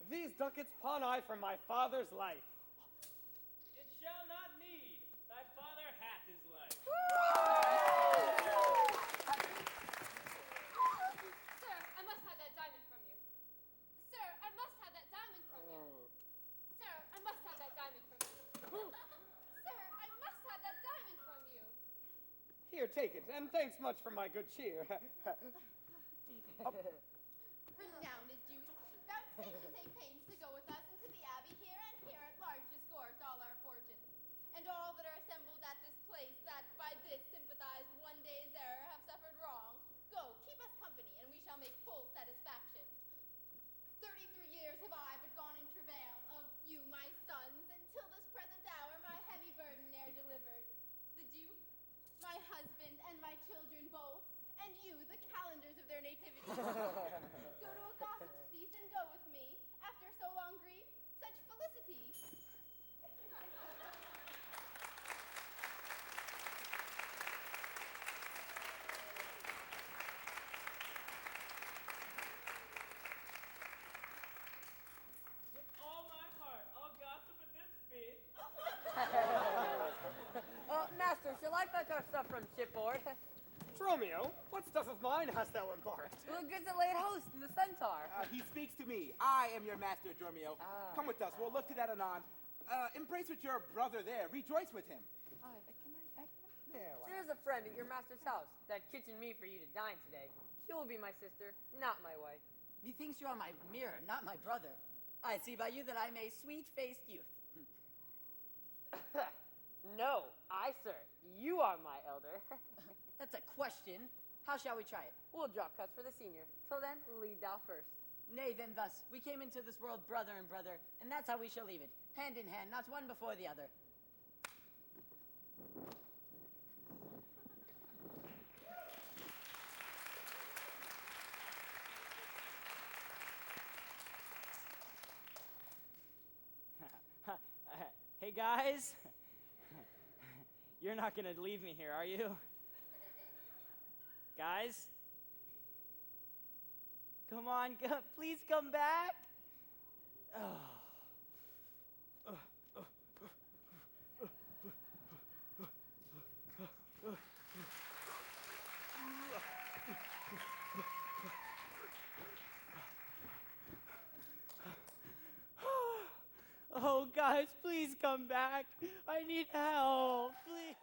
These ducats pawn I from my father's life. It shall not need. Thy father hath his life. Sir, I must have that diamond from you. Sir, I must have that diamond from you. Sir, I must have that diamond from you. Sir, I must have that diamond from you. Here, take it, and thanks much for my good cheer. Renowned youth, vouchsafe to take pains to go with us into the abbey here and here at large discourse all our fortunes, and all that are assembled at this place that by this sympathized one day's error have suffered wrong. Go, keep us company, and we shall make full satisfaction. 33 years have I but gone in travail of you, my sons, until this present hour my heavy burden ne'er delivered. The Duke, my husband, and my children both, and you, the calendars of their nativity. Go to a gossip's feast and go with me, after so long grief, such felicity. With all my heart, I'll gossip at this feast. Master, shall I fetch our stuff from shipboard? Dromio, what stuff of mine hast thou embarked? Well, good to late host in the Centaur. He speaks to me. I am your master, Dromio. Come with us. We'll look to that anon. Embrace with your brother there. Rejoice with him. There's a friend at your master's house that kitchened me for you to dine today. She will be my sister, not my wife. Methinks you are my mirror, not my brother. I see by you that I'm a sweet-faced youth. No, sir. You are my elder. That's a question. How shall we try it? We'll draw cuts for the senior. Till then, lead thou first. Nay, then thus, we came into this world brother and brother, and that's how we shall leave it. Hand in hand, not one before the other. Hey, guys. You're not going to leave me here, are you? Guys? Come on, please come back. Oh, guys, please come back. I need help, please.